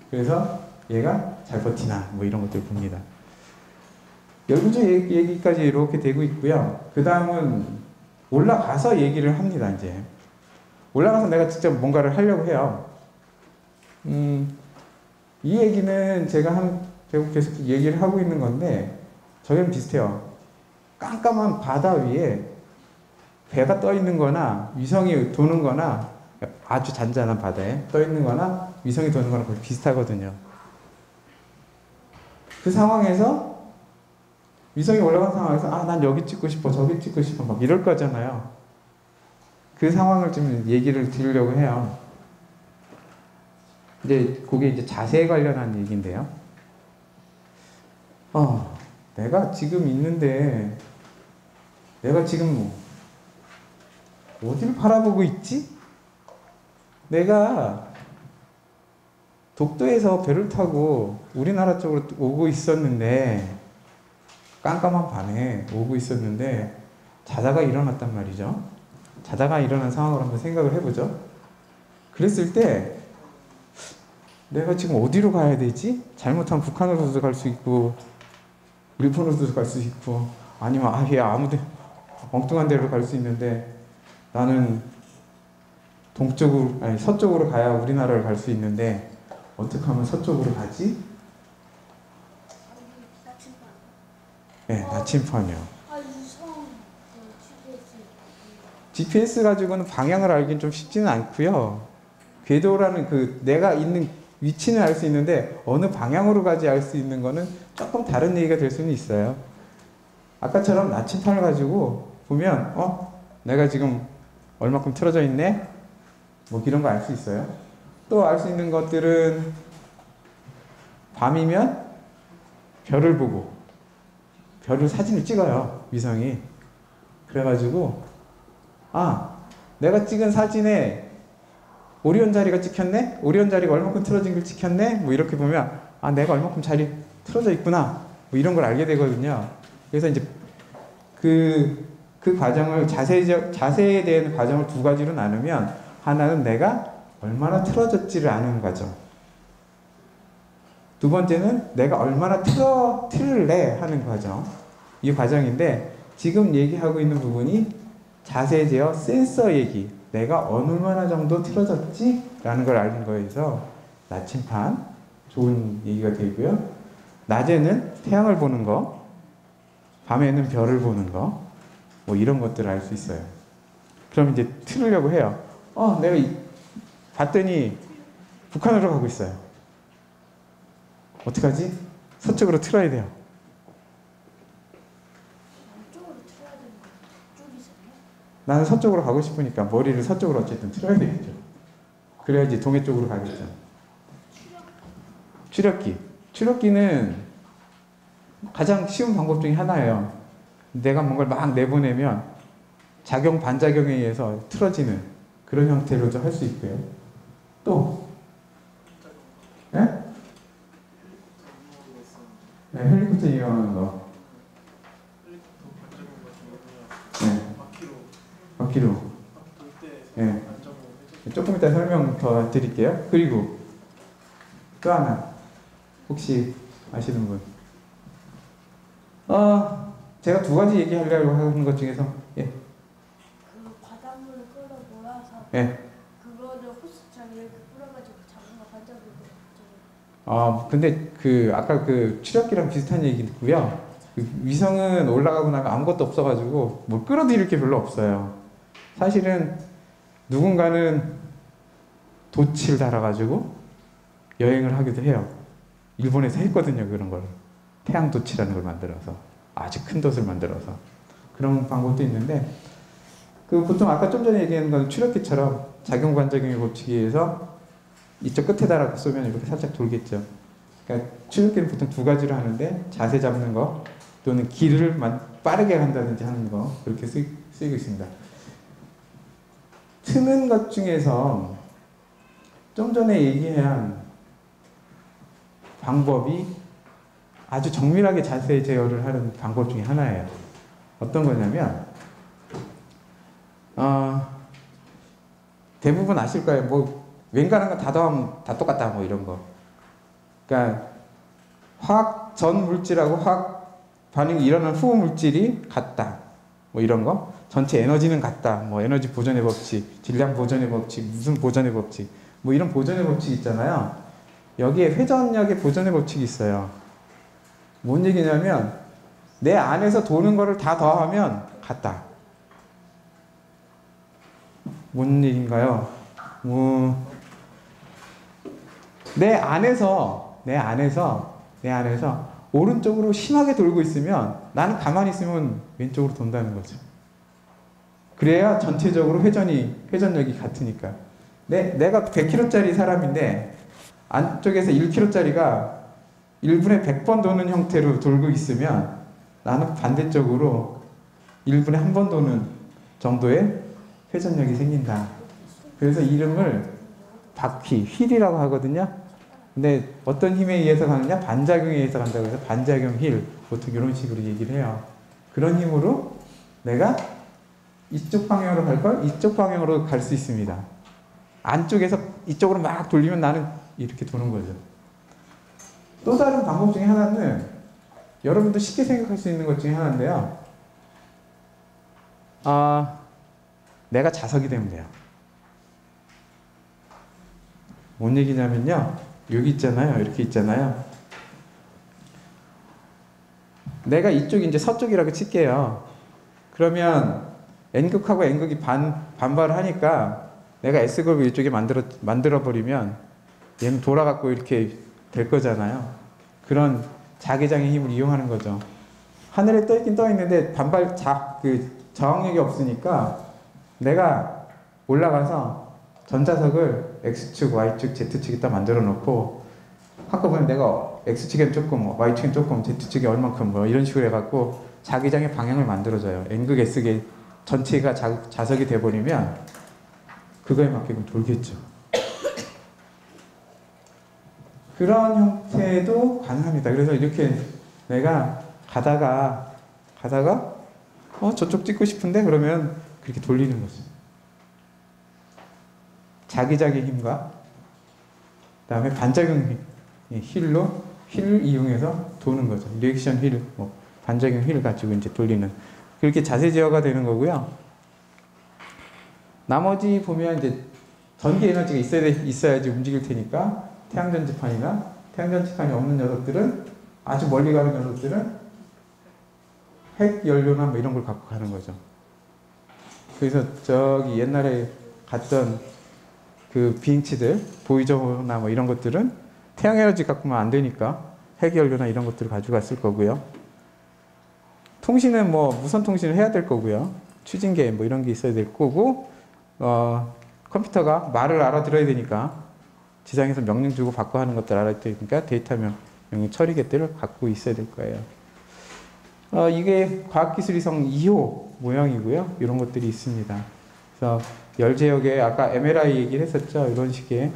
그래서 얘가 잘 버티나 뭐 이런 것들을 봅니다. 열구조 얘기까지 이렇게 되고 있고요. 그 다음은 올라가서 얘기를 합니다. 이제 올라가서 내가 직접 뭔가를 하려고 해요. 이 얘기는 제가 계속 얘기를 하고 있는 건데, 저희랑 비슷해요. 깜깜한 바다 위에 배가 떠 있는 거나 위성이 도는 거나, 아주 잔잔한 바다에 떠 있는 거나 위성이 도는 거나 거의 비슷하거든요. 그 상황에서 위성이 올라간 상황에서 난 여기 찍고 싶어 저기 찍고 싶어 막 이럴 거잖아요. 그 상황을 좀 얘기를 드리려고 해요. 그게 이제 자세에 관련한 얘기인데요. 내가 지금 있는데, 내가 지금 어디를 바라보고 있지? 내가 독도에서 배를 타고 우리나라 쪽으로 오고 있었는데, 깜깜한 밤에 오고 있었는데, 자다가 일어났단 말이죠. 자다가 일어난 상황을 한번 생각을 해보죠. 그랬을 때, 내가 지금 어디로 가야 되지? 잘못하면 북한으로도 갈 수 있고, 일본으로도 갈 수 있고, 아니면 아무데 엉뚱한 데로 갈 수 있는데, 나는 서쪽으로 가야 우리나라를 갈 수 있는데, 어떻게 하면 서쪽으로 가지? 네, 나침반이요. GPS 가지고는 방향을 알긴 좀 쉽지는 않고요. 궤도라는 내가 있는 위치는 알 수 있는데 어느 방향으로 가지 알 수 있는 거는 조금 다른 얘기가 될 수는 있어요. 아까처럼 나침판을 가지고 보면 내가 지금 얼마큼 틀어져 있네? 뭐 이런 거 알 수 있어요. 또 알 수 있는 것들은 밤이면 별을 보고 별을 사진을 찍어요. 위성이. 그래가지고 내가 찍은 사진에 오리온 자리가 찍혔네? 오리온 자리가 얼마큼 틀어진 걸 찍혔네? 뭐 이렇게 보면 내가 얼마큼 자리 틀어져 있구나 뭐 이런 걸 알게 되거든요. 그래서 이제 그 과정을 자세에 대한 과정을 두 가지로 나누면, 하나는 내가 얼마나 틀어졌지를 아는 과정, 두 번째는 내가 얼마나 틀을래 하는 과정. 이 과정인데, 지금 얘기하고 있는 부분이 자세 제어 센서 얘기. 내가 얼마나 정도 틀어졌지? 라는 걸 아는 거에서 나침판 좋은 얘기가 되고요. 낮에는 태양을 보는 거, 밤에는 별을 보는 거, 뭐 이런 것들을 알 수 있어요. 그럼 이제 틀으려고 해요. 내가 봤더니 북한으로 가고 있어요. 어떡하지? 서쪽으로 틀어야 돼요. 양쪽으로 틀어야 되는 거 쪽이잖아요. 나는 서쪽으로 가고 싶으니까 머리를 서쪽으로 어쨌든 틀어야 되겠죠. 그래야지 동해 쪽으로 가겠죠. 추력기. 추력기는 가장 쉬운 방법 중에 하나예요. 내가 뭔가를 막 내보내면 작용 반작용에 의해서 틀어지는 그런 형태로도 할 수 있고요. 또 네? 네, 헬리콥터 이용하는 거. 네. 바퀴로. 네. 조금 이따 설명 더 드릴게요. 그리고 또 하나 혹시 아시는 분? 제가 두 가지 얘기하려고 하는 것 중에서 예. 그 바닷물을 끌어 모아서 예. 그거를 호스처럼 이렇게 뿌려가지고 잡은 거 반짝이고. 근데 아까 그 추력기랑 비슷한 얘기고요. 그 위성은 올라가고 나면 아무것도 없어가지고 뭐 끌어들일 게 별로 없어요. 사실은 누군가는 돛을 달아가지고 여행을 하기도 해요. 일본에서 했거든요, 그런 걸. 태양 돛이라는 걸 만들어서 아주 큰 돛을 만들어서 그런 방법도 있는데 보통 아까 좀 전에 얘기한 건 추력기처럼 작용 반작용의 법칙에 의해서 이쪽 끝에다가 쏘면 이렇게 살짝 돌겠죠. 그러니까 추력기는 보통 두 가지로 하는데 자세 잡는 거 또는 길을 빠르게 간다든지 하는 거 그렇게 쓰이고 있습니다. 트는 것 중에서 좀 전에 얘기한 방법이 아주 정밀하게 자세 제어를 하는 방법 중에 하나예요. 어떤 거냐면 대부분 아실 거예요. 뭐 웬간한 거 다 더하면 다 똑같다 뭐 이런 거. 그러니까 화학 전 물질하고 화학 반응이 일어난 후 물질이 같다. 뭐 이런 거. 전체 에너지는 같다. 뭐 에너지 보존의 법칙, 질량 보존의 법칙, 무슨 보존의 법칙. 뭐 이런 보존의 법칙 있잖아요. 여기에 회전력의 보존의 법칙이 있어요. 뭔 얘기냐면 내 안에서 도는 거를 다 더하면 같다. 뭔 얘기인가요? 내 안에서 오른쪽으로 심하게 돌고 있으면 나는 가만히 있으면 왼쪽으로 돈다는 거죠. 그래야 전체적으로 회전력이 같으니까. 내가 100kg짜리 사람인데 안쪽에서 1kg짜리가 1분에 100번 도는 형태로 돌고 있으면 나는 반대쪽으로 1분에 1번 도는 정도의 회전력이 생긴다. 그래서 이름을 바퀴, 휠이라고 하거든요. 근데 어떤 힘에 의해서 가느냐? 반작용에 의해서 간다고 해서 반작용 휠, 보통 이런 식으로 얘기를 해요. 그런 힘으로 내가 이쪽 방향으로 갈 걸 이쪽 방향으로 갈 수 있습니다. 안쪽에서 이쪽으로 막 돌리면 나는 이렇게 도는 거죠. 또 다른 방법 중에 하나는 여러분도 쉽게 생각할 수 있는 것 중에 하나인데요. 내가 자석이 되면 돼요. 뭔 얘기냐면요. 여기 있잖아요. 이렇게 있잖아요. 내가 이쪽이 이제 서쪽이라고 칠게요. 그러면 N극하고 N극이 반발을 하니까 내가 S극을 이쪽에 만들어버리면 얘는 돌아갖고 이렇게 될 거잖아요. 그런 자기장의 힘을 이용하는 거죠. 하늘에 떠있긴 떠있는데 저항력이 없으니까 내가 올라가서 전자석을 X축, Y축, Z축에다 만들어 놓고 한꺼번에 내가 X축엔 조금, Y축엔 조금, Z축에 얼만큼 뭐 이런 식으로 해갖고 자기장의 방향을 만들어줘요. N극, S극 전체가 자석이 돼버리면 그거에 맞게끔 돌겠죠. 그런 형태도 가능합니다. 그래서 이렇게 내가 가다가 저쪽 찍고 싶은데 그러면 그렇게 돌리는 거죠. 자기장의 힘과 그다음에 반작용 휠을 이용해서 도는 거죠. 리액션 휠, 반작용 휠을 가지고 이제 돌리는 그렇게 자세 제어가 되는 거고요. 나머지 보면 이제 전기 에너지가 있어야지 움직일 테니까 태양전지판이나 태양전지판이 없는 녀석들은 아주 멀리 가는 녀석들은 핵 연료나 뭐 이런 걸 갖고 가는 거죠. 그래서 저기 옛날에 갔던 그 비행치들 보이저나 뭐 이런 것들은 태양 에너지 갖고만 안 되니까 핵 연료나 이런 것들을 가져갔을 거고요. 통신은 뭐 무선 통신을 해야 될 거고요. 추진계 뭐 이런 게 있어야 될 거고, 컴퓨터가 말을 알아들어야 되니까 지상에서 명령 주고 받고 하는 것들 알아야 되니까 데이터 명령 처리계들을 갖고 있어야 될 거예요. 이게 과학기술위성 2호 모형이고요. 이런 것들이 있습니다. 그래서 열제역에 아까 MLI 얘기를 했었죠. 이런 식의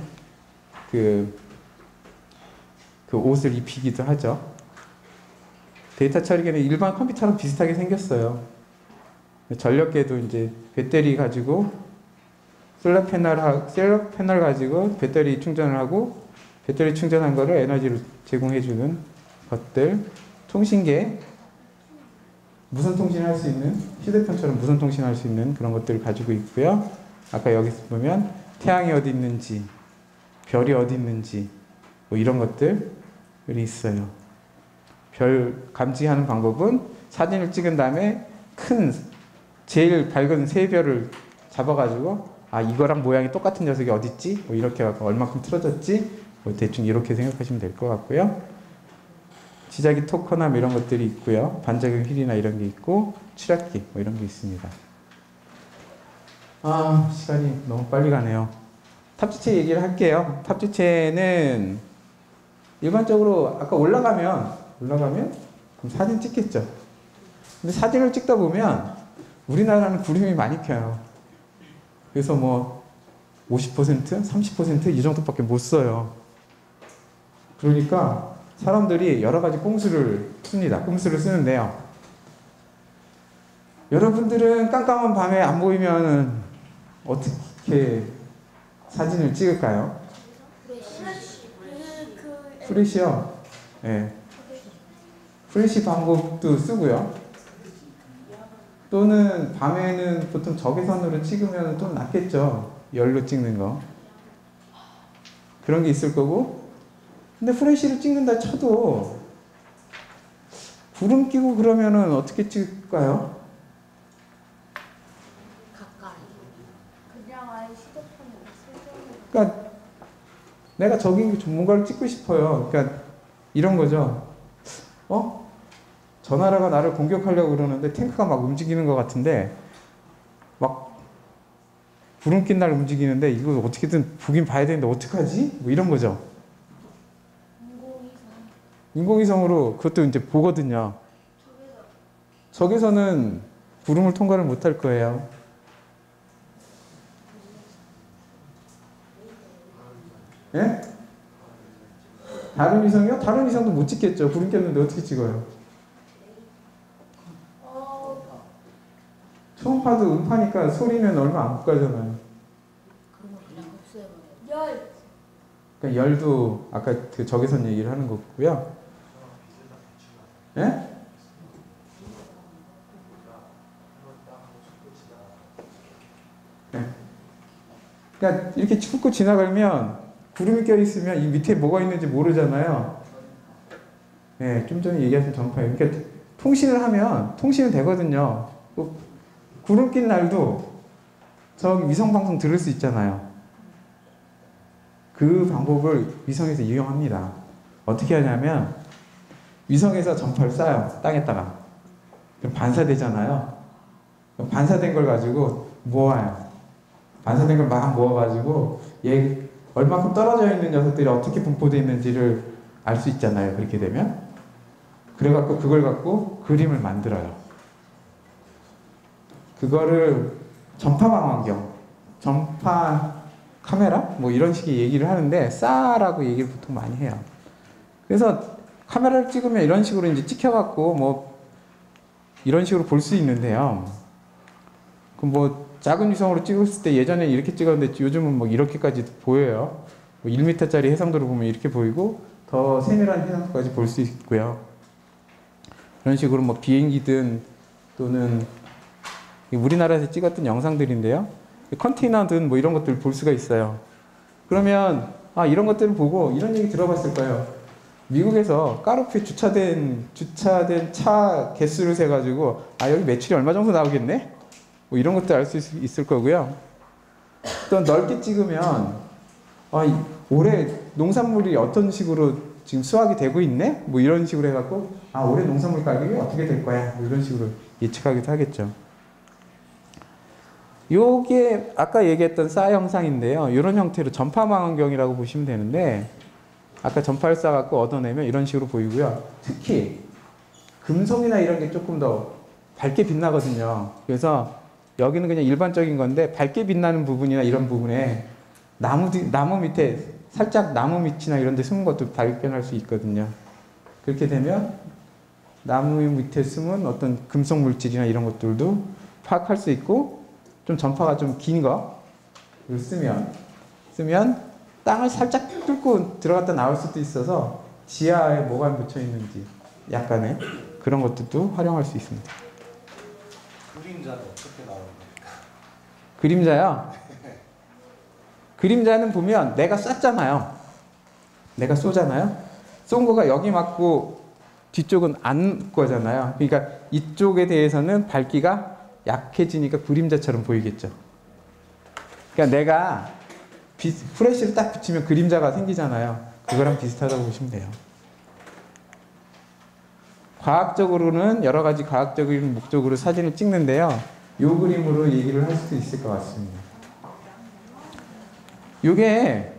그 옷을 입히기도 하죠. 데이터 처리기는 일반 컴퓨터랑 비슷하게 생겼어요. 전력계도 이제 배터리 가지고 솔라 패널 가지고 배터리 충전을 하고 배터리 충전한 거를 에너지로 제공해주는 것들, 통신계, 무선 통신할 수 있는, 휴대폰처럼 무선 통신할 수 있는 그런 것들을 가지고 있고요. 아까 여기 보면 태양이 어디 있는지, 별이 어디 있는지 뭐 이런 것들이 있어요. 별 감지하는 방법은 사진을 찍은 다음에 제일 밝은 세 별을 잡아가지고 이거랑 모양이 똑같은 녀석이 어디 있지? 뭐 이렇게 해서 얼마큼 틀어졌지? 뭐 대충 이렇게 생각하시면 될 것 같고요. 지자기 토커나 뭐 이런 것들이 있고요. 반작용 휠이나 이런 게 있고 추락기 뭐 이런 게 있습니다. 시간이 너무 빨리 가네요. 탑재체 얘기를 할게요. 탑재체는 일반적으로 아까 올라가면 그럼 사진 찍겠죠. 근데 사진을 찍다 보면 우리나라는 구름이 많이 켜요. 그래서 뭐 50%, 30%이 정도밖에 못 써요. 그러니까 사람들이 여러 가지 꼼수를 씁니다. 꼼수를 쓰는데요. 여러분들은 깜깜한 밤에 안 보이면 어떻게 사진을 찍을까요? 프레시요. 네. 프레시 방법도 쓰고요. 또는 밤에는 보통 적외선으로 찍으면 좀 낫겠죠. 열로 찍는 거. 그런 게 있을 거고. 근데 프레시를 찍는다 쳐도 구름 끼고 그러면은 어떻게 찍을까요? 가까이. 그냥 아예 휴대폰에 그러니까 내가 저기 뭔가를 찍고 싶어요. 그러니까 이런 거죠. 저 나라가 나를 공격하려고 그러는데 탱크가 막 움직이는 것 같은데 막 구름 낀 날 움직이는데 이거 어떻게든 보긴 봐야 되는데 어떡하지? 뭐 이런 거죠. 인공위성으로 그것도 이제 보거든요. 적외선은 구름을 통과를 못할 거예요. 예? 다른 위성이요? 다른 위성도 못 찍겠죠. 구름 꼈는데 어떻게 찍어요? 초음파도 음파니까 소리는 얼마 안 가잖아요. 그러면 그냥 없애버려요. 그러니까 열도 아까 그 적외선 얘기를 하는 거고요. 예? 네. 그러니까 이렇게 춥고 지나가면 구름이 껴있으면 이 밑에 뭐가 있는지 모르잖아요. 네, 좀 전에 얘기하신 전파예요. 그러니까 통신을 하면 통신은 되거든요. 구름 낀 날도 저기 위성방송 들을 수 있잖아요. 그 방법을 위성에서 이용합니다. 어떻게 하냐면 위성에서 전파를 쏴요. 땅에다가. 그럼 반사되잖아요. 그럼 반사된 걸 가지고 모아요. 반사된 걸 막 모아가지고 얘 얼마큼 떨어져 있는 녀석들이 어떻게 분포되어 있는지를 알 수 있잖아요. 그렇게 되면. 그래갖고 그걸 갖고 그림을 만들어요. 그거를 전파 망원경, 전파 카메라 뭐 이런 식의 얘기를 하는데 싸라고 얘기를 보통 많이 해요. 그래서 카메라를 찍으면 이런 식으로 이제 찍혀갖고 뭐 이런 식으로 볼 수 있는데요. 그 뭐 작은 위성으로 찍었을 때 예전에 이렇게 찍었는데 요즘은 뭐 이렇게까지 보여요. 뭐 1m짜리 해상도를 보면 이렇게 보이고 더 세밀한 해상도까지 볼 수 있고요. 이런 식으로 뭐 비행기든 또는 우리나라에서 찍었던 영상들인데요. 컨테이너든 뭐 이런 것들 볼 수가 있어요. 그러면 이런 것들을 보고 이런 얘기 들어봤을 거예요. 미국에서 까르푸에 주차된 차 개수를 세가지고 여기 매출이 얼마 정도 나오겠네? 뭐 이런 것도 알 수 있을 거고요. 또 넓게 찍으면 올해 농산물이 어떤 식으로 지금 수확이 되고 있네? 뭐 이런 식으로 해갖고 올해 농산물 가격이 어떻게 될 거야? 뭐 이런 식으로 예측하기도 하겠죠. 요게 아까 얘기했던 쌀 형상인데요. 이런 형태로 전파망원경이라고 보시면 되는데 아까 전파를 쏴갖고 얻어내면 이런 식으로 보이고요. 특히 금속이나 이런 게 조금 더 밝게 빛나거든요. 그래서 여기는 그냥 일반적인 건데 밝게 빛나는 부분이나 이런 부분에 나무 밑에 살짝 나무 밑이나 이런 데 숨은 것도 발견할 수 있거든요. 그렇게 되면 나무 밑에 숨은 어떤 금속 물질이나 이런 것들도 파악할 수 있고 좀 전파가 좀 긴 거를 쓰면 땅을 살짝 뚫고 들어갔다 나올 수도 있어서 지하에 뭐가 묻혀 있는지 약간의 그런 것들도 활용할 수 있습니다. 그림자는 어떻게 나오는데? 그림자요? 그림자는 보면 내가 쐈잖아요. 내가 쏘잖아요. 쏜 거가 여기 맞고 뒤쪽은 안 거잖아요. 그러니까 이쪽에 대해서는 밝기가 약해지니까 그림자처럼 보이겠죠. 그러니까 내가 프레쉬를 딱 붙이면 그림자가 생기잖아요. 그거랑 비슷하다고 보시면 돼요. 과학적으로는 여러 가지 과학적인 목적으로 사진을 찍는데요. 이 그림으로 얘기를 할 수도 있을 것 같습니다. 이게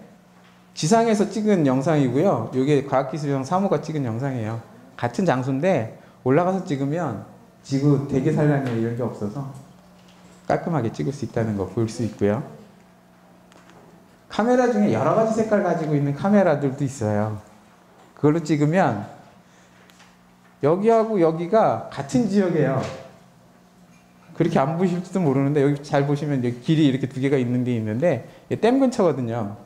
지상에서 찍은 영상이고요. 이게 과학기술형 3호가 찍은 영상이에요. 같은 장소인데 올라가서 찍으면 지구 대기 산란이나 이런 게 없어서 깔끔하게 찍을 수 있다는 거 볼 수 있고요. 카메라 중에 여러 가지 색깔 가지고 있는 카메라들도 있어요. 그걸로 찍으면 여기하고 여기가 같은 지역이에요. 그렇게 안 보실지도 모르는데 여기 잘 보시면 여기 길이 이렇게 두 개가 있는 게 있는데 댐 근처거든요.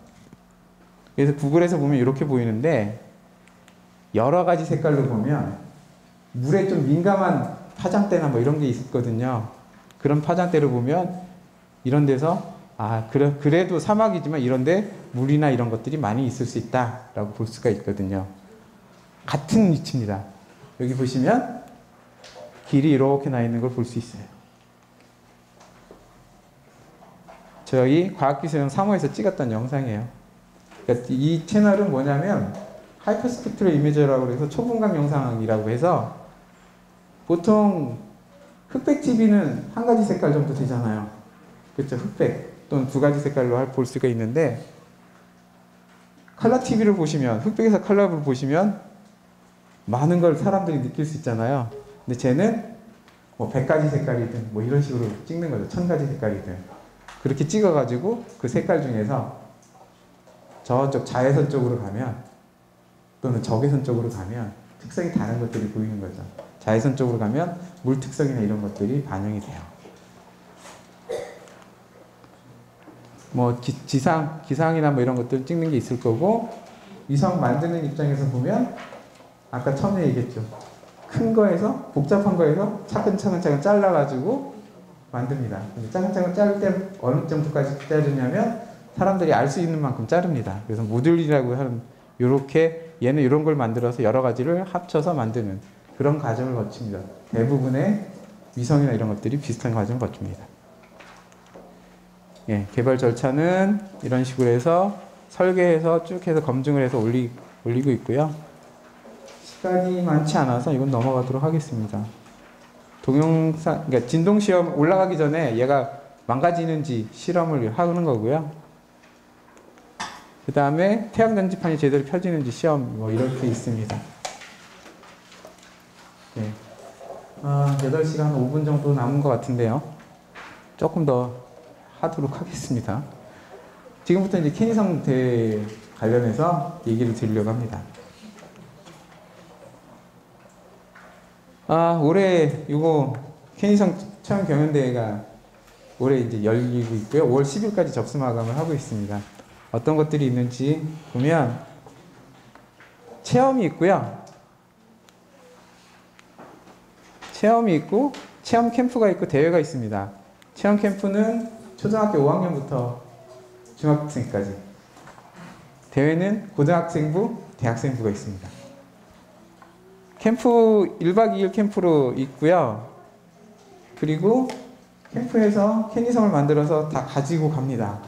그래서 구글에서 보면 이렇게 보이는데 여러 가지 색깔로 보면 물에 좀 민감한 파장대나 뭐 이런 게 있거든요. 그런 파장대를 보면 이런 데서 그래도 사막이지만 이런데 물이나 이런 것들이 많이 있을 수 있다라고 볼 수가 있거든요. 같은 위치입니다. 여기 보시면 길이 이렇게 나 있는 걸 볼 수 있어요. 저희 과학기술형 3호에서 찍었던 영상이에요. 그러니까 이 채널은 뭐냐면 하이퍼스펙트럴 이미저라고 해서 초분감 영상이라고 해서 보통 흑백 TV는 한 가지 색깔 정도 되잖아요. 그렇죠? 흑백 또는 두 가지 색깔로 볼 수가 있는데 컬러 TV를 보시면 흑백에서 컬러를 보시면 많은 걸 사람들이 느낄 수 있잖아요. 근데 쟤는 뭐 100가지 색깔이든 뭐 이런 식으로 찍는 거죠. 1000가지 색깔이든. 그렇게 찍어가지고 그 색깔 중에서 저쪽 자외선 쪽으로 가면 또는 적외선 쪽으로 가면 특성이 다른 것들이 보이는 거죠. 자외선 쪽으로 가면 물 특성이나 이런 것들이 반영이 돼요. 뭐 기상이나 뭐 이런 것들 찍는 게 있을 거고 위성 만드는 입장에서 보면 아까 처음에 얘기했죠. 큰 거에서 복잡한 거에서 차근차근 잘라가지고 만듭니다. 차근차근 자를 때 어느 정도까지 자르냐면 사람들이 알 수 있는 만큼 자릅니다. 그래서 모듈이라고 하는 요렇게 얘는 이런 걸 만들어서 여러 가지를 합쳐서 만드는 그런 과정을 거칩니다. 대부분의 위성이나 이런 것들이 비슷한 과정을 거칩니다. 예, 개발 절차는 이런 식으로 해서 설계해서 쭉 해서 검증을 해서 올리고 있고요. 시간이 많지 않아서 이건 넘어가도록 하겠습니다. 동영상, 그러니까 진동시험 올라가기 전에 얘가 망가지는지 실험을 하는 거고요. 그 다음에 태양전지판이 제대로 펴지는지 시험 뭐 이렇게 있습니다. 네. 8시간 5분 정도 남은 것 같은데요. 조금 더 하도록 하겠습니다. 지금부터 이제 캐니성 대회 관련해서 얘기를 드리려고 합니다. 올해 이거 캐니성 체험 경연대회가 올해 이제 열리고 있고요. 5월 10일까지 접수 마감을 하고 있습니다. 어떤 것들이 있는지 보면 체험이 있고요. 체험이 있고 체험 캠프가 있고 대회가 있습니다. 체험 캠프는 초등학교 5학년부터 중학생까지. 대회는 고등학생부, 대학생부가 있습니다. 캠프 1박 2일 캠프로 있고요. 그리고 캠프에서 캐니성을 만들어서 다 가지고 갑니다.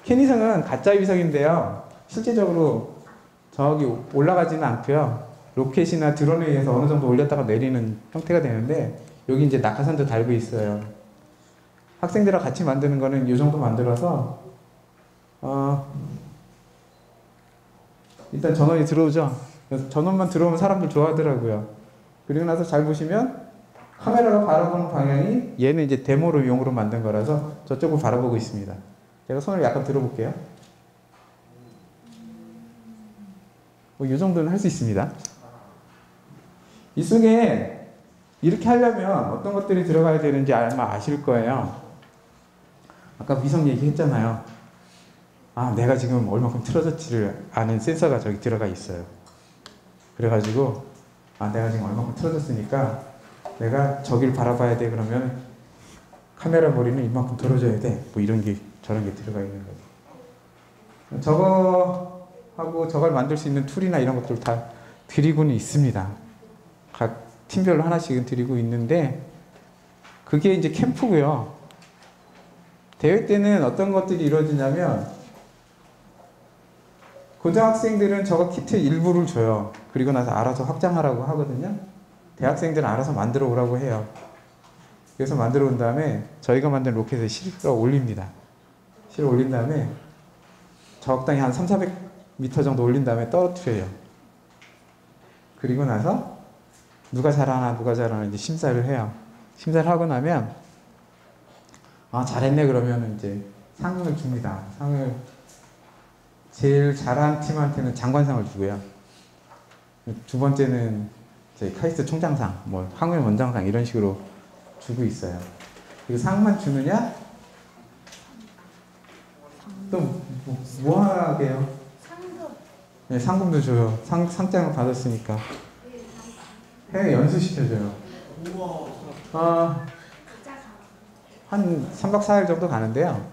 캐니성은 가짜 위성인데요. 실제적으로 저기 올라가지는 않고요. 로켓이나 드론에 의해서 어느 정도 올렸다가 내리는 형태가 되는데 여기 이제 낙하산도 달고 있어요. 학생들과 같이 만드는 거는 이 정도 만들어서 일단 전원이 들어오죠. 그래서 전원만 들어오면 사람들 좋아하더라고요. 그리고 나서 잘 보시면 카메라가 바라보는 방향이 얘는 이제 데모로 용으로 만든 거라서 저쪽을 바라보고 있습니다. 제가 손을 약간 들어볼게요. 이 정도는 할 수 있습니다. 이 속에 이렇게 하려면 어떤 것들이 들어가야 되는지 아마 아실 거예요. 아까 위성 얘기했잖아요. 내가 지금 얼마큼 틀어졌지를 아는 센서가 저기 들어가 있어요. 그래가지고 내가 지금 얼마큼 틀어졌으니까 내가 저길 바라봐야 돼. 그러면 카메라 머리는 이만큼 들어줘야 돼. 뭐 이런 게 저런 게 들어가 있는 거죠. 저거하고 저걸 만들 수 있는 툴이나 이런 것들 다 드리고는 있습니다. 각 팀별로 하나씩은 드리고 있는데 그게 이제 캠프고요. 대회 때는 어떤 것들이 이루어지냐면 고등학생들은 저거 키트 일부를 줘요. 그리고 나서 알아서 확장하라고 하거든요. 대학생들은 알아서 만들어 오라고 해요. 그래서 만들어 온 다음에 저희가 만든 로켓에 실어 올립니다. 실어 올린 다음에 적당히 한 300~400m 정도 올린 다음에 떨어뜨려요. 그리고 나서 누가 잘하나 이제 심사를 해요. 심사를 하고 나면 잘했네 그러면 이제 상을 줍니다. 상을 제일 잘한 팀한테는 장관상을 주고요. 두 번째는 저희 카이스트 총장상, 뭐 항해 원장상 이런 식으로 주고 있어요. 그리고 상만 주느냐? 또 뭐 하게요? 상금. 네, 상금도 줘요. 상장을 받았으니까. 해외 연수 시켜줘요. 한 3박 4일 정도 가는데요.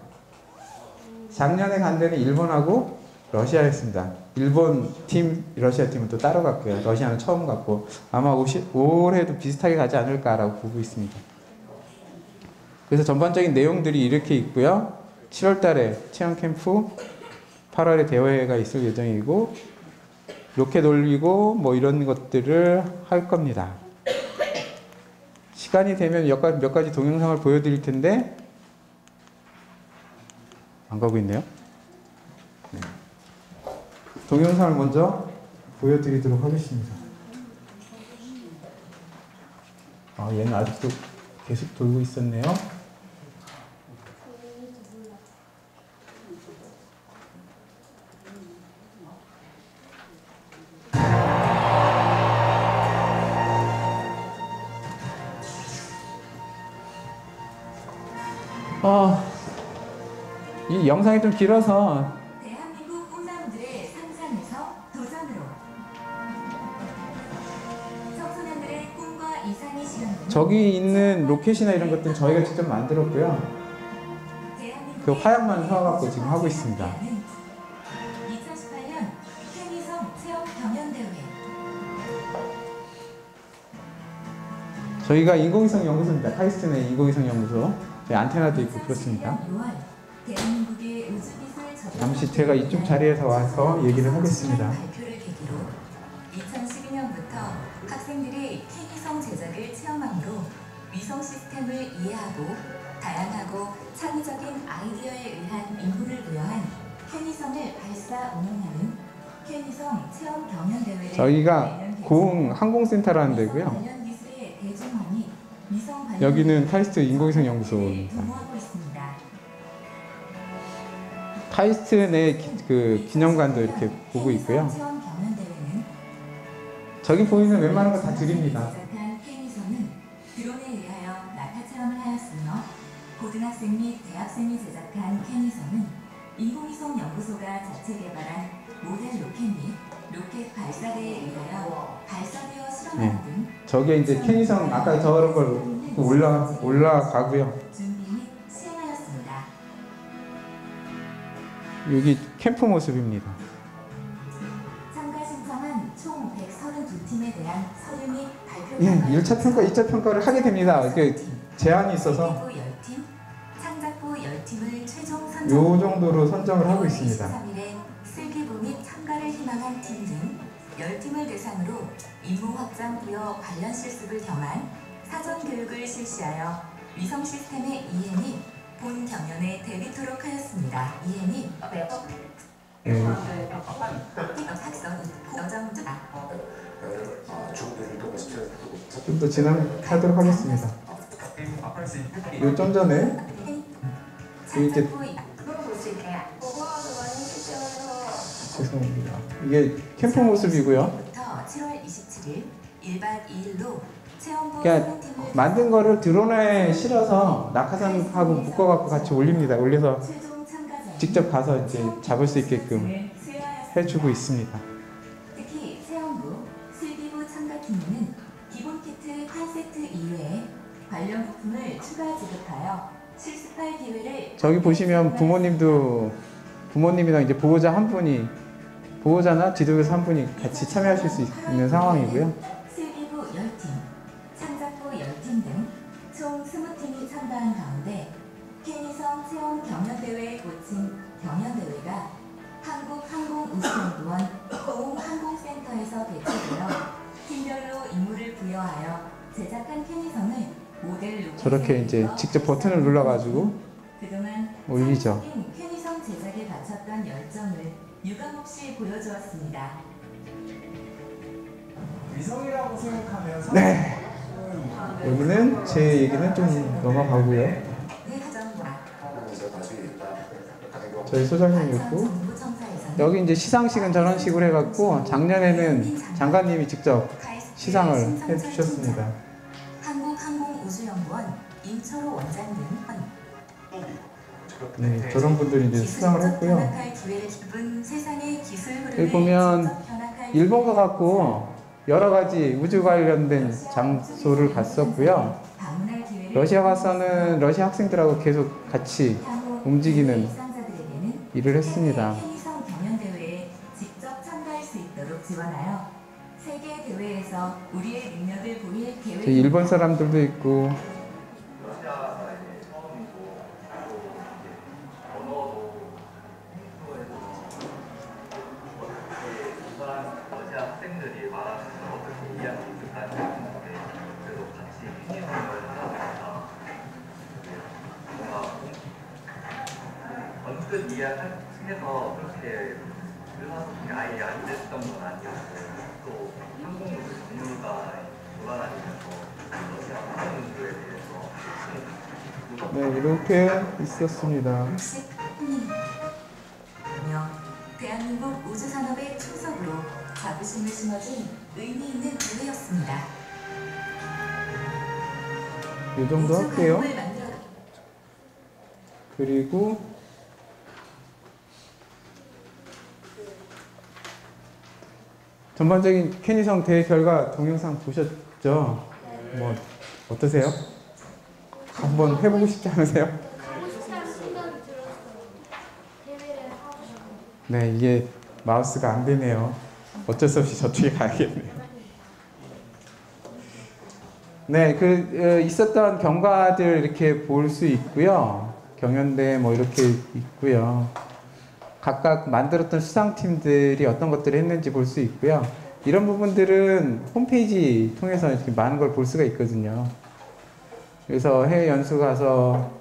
작년에 간 데는 일본하고 러시아였습니다. 일본 팀, 러시아 팀은 또 따로 갔고요. 러시아는 처음 갔고 아마 올해도 비슷하게 가지 않을까라고 보고 있습니다. 그래서 전반적인 내용들이 이렇게 있고요. 7월 달에 체험 캠프, 8월에 대회가 있을 예정이고 로켓 올리고 뭐 이런 것들을 할 겁니다. 시간이 되면 몇 가지 동영상을 보여드릴 텐데 안 가고 있네요. 네. 동영상을 먼저 보여드리도록 하겠습니다. 얘는 아직도 계속 돌고 있었네요. 이 영상이 좀 길어서 대한민국 꿈나무들의 상상에서 도전으로 청소년들의 꿈과 이상의 실현으로 저기 있는 로켓이나 이런 것들은 저희가 직접 만들었고요. 그 화약만 사와갖고 지금 하고 있습니다. 2018년 캐니성 체험 경연대회 저희가 인공위성 연구소입니다. 카이스트 내 인공위성 연구소. 안테나도 있고 그렇습니다. 대한민국의 우주기술 잠시 제가 이쪽 자리에서 와서 얘기를 하겠습니다. 발표를 계기로 2012년부터 학생들이 캐니성 제작을 체험함으로 위성 시스템을 이해하고 다양하고 창의적인 아이디어에 의한 인물을 부여한 캐니성을 발사 운영하는 캐니성 체험 경연대회를 저희가 고흥 항공센터라는 데고요. 여기는 카이스트 인공위성 연구소입니다. 카이스트 내 그 기념관도 이렇게 보고 있고요. 저기 보이는 웬만한 거 다 드립니다. 드론에 의하여 낙하 체험을 하였으며 고등학생 및 대학생이 제작한 캐니성은 인공위성 연구소가 자체 개발한 모델 로켓 및 로켓 발사대에 의하여 발사되어 네. 실험하는 등 저게 이제 캐니성 아까 저런 걸 올라가고요. 준비 및 시행하였습니다. 여기 캠프 모습입니다. 참가 신청한 총 132팀에 대한 서류 및 발표 예, 결과를 1차 평가, 2차 평가를 하게 됩니다. 이게 제한이 있어서 슬기부 10팀, 창작부 10팀을 최종 선정. 요 정도로 선정을 하고 있습니다. 23일에 슬기부 및 참가를 희망한 팀 등 10팀을 대상으로 임무 확장 부여 관련 실습을 겸한 사전 교육을 실시하여 위성 시스템의 이해 및 본 경연에 대비토록 하였습니다. 이해 및 예, 학선 고정자 좀 더 진행하도록 하겠습니다. 요 좀 전에 이게 죄송합니다. 이게 캠프 모습이고요. 7월 27일 1박 2일로 체험부 그러니까 만든 거를 드론에 실어서 낙하산하고 묶어갖고 같이 올립니다. 올려서 최종 참가자 직접 가서 이제 잡을 수 있게끔 해주고 있습니다. 특히 체험부, 슬기부 참가팀에는 기본 키트 8세트 이외에 관련 부품을 추가 지급하여 실습할 기회를 저기 보시면 부모님이랑 이제 보호자 한 분이 보호자나 지도교사 한 분이 같이 참여하실 수 있는 상황이고요. 슬기부 10팀, 창작부 10팀 등 총 20팀이 참가한 가운데 캐니성 체험 경연대회에 꽂힌 경연대회가 한국항공우주연구원 고흥항공센터에서 개최되어 팀별로 임무를 부여하여 제작한 캐니성을 모델 로켓에 저렇게 이제 이어 직접 버튼을 눌러가지고 그동안 올리죠. 창의적인 캐니성 제작에 바쳤던 열정을 유감없이 보여주었습니다. 위성이라고 생각하면 네. 여기는 제 얘기는 좀 넘어가고요. 가정과 저희 소장님이 있고 정부청사에서는 여기 이제 시상식은 저런 식으로 해갖고 작년에는 장관님이 직접 시상을 해주셨습니다. 한국항공우주연구원 임철호 원장 등 네, 저런 분들이 이제 수상을 했고요. 여기 보면 일본 가갖고 여러 가지 우주 관련된 장소를 갔었고요. 러시아 가서는 러시아 학생들하고 계속 같이 움직이는 일을 했습니다. 캐니성 경연대회에 직접 참가할 수 있도록 지원하여 세계 대회에서 우리의 능력을 보일 저희 계획. 일본 사람들도 있고 러시아 학생들이 말하는 걸 어떻게 이해할 수 있을까 싶었는데 그래도 같이 해내는 걸 하다 보니까 뭔가 언뜻 이해해서 그렇게 의사소통이 아예 안 됐던 건 아니었고 또 항공우주 전문가에 돌아다니면서 러시아 항공우주에 대해서 네, 이렇게 있었습니다. 대한민국 우주산업의 충석으로 자부심을 심어준 의미 있는 대회였습니다. 이 정도 할게요. 우주 가옥을 만들어 그리고 전반적인 캐니성 대회 결과 동영상 보셨죠? 뭐 어떠세요? 한번 해보고 싶지 않으세요? 가고 싶다는 생각이 들었어요. 대회를 하고 싶어요. 네, 이게 마우스가 안 되네요. 어쩔 수 없이 저쪽에 가야겠네요. 네, 있었던 경과들 이렇게 볼 수 있고요. 경연대 뭐 이렇게 있고요. 각각 만들었던 수상팀들이 어떤 것들을 했는지 볼 수 있고요. 이런 부분들은 홈페이지 통해서 이렇게 많은 걸 볼 수가 있거든요. 그래서 해외 연수 가서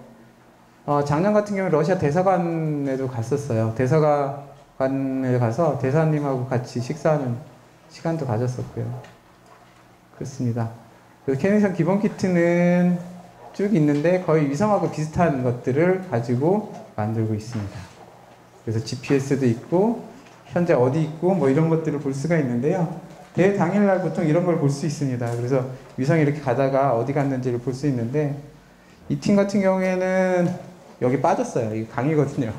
작년 같은 경우에 러시아 대사관에도 갔었어요. 대사관에 가서 대사님하고 같이 식사하는 시간도 가졌었고요. 그렇습니다. 그래서 캐니성 기본 키트는 쭉 있는데 거의 위성하고 비슷한 것들을 가지고 만들고 있습니다. 그래서 GPS도 있고 현재 어디 있고 뭐 이런 것들을 볼 수가 있는데요. 대회 당일날 보통 이런 걸 볼 수 있습니다. 그래서 위성이 이렇게 가다가 어디 갔는지를 볼 수 있는데 이 팀 같은 경우에는 여기 빠졌어요. 이게 강이거든요.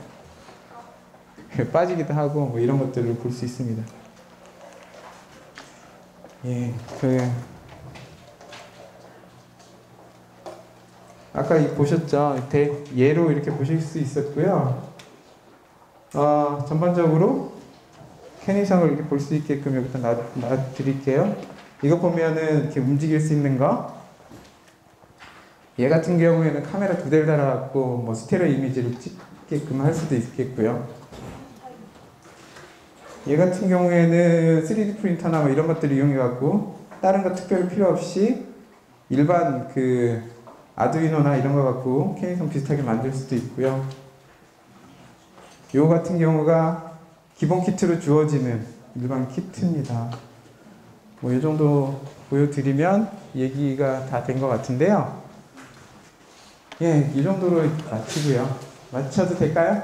빠지기도 하고 뭐 이런 것들을 볼 수 있습니다. 예, 아까 보셨죠? 예로 이렇게 보실 수 있었고요. 전반적으로 캐니성을 이렇게 볼 수 있게끔 여기다 놔드릴게요. 이거 보면은 이렇게 움직일 수 있는 거. 얘 같은 경우에는 카메라 2대를 달아갖고 뭐 스테레오 이미지를 찍게끔 할 수도 있겠고요. 얘 같은 경우에는 3D 프린터나 뭐 이런 것들을 이용해갖고 다른 거 특별히 필요 없이 일반 그 아두이노나 이런 거 갖고 캐니성 비슷하게 만들 수도 있고요. 요 같은 경우가 기본 키트로 주어지는 일반 키트입니다. 뭐 이 정도 보여드리면 얘기가 다 된 것 같은데요. 예, 이 정도로 마치고요. 마쳐도 될까요?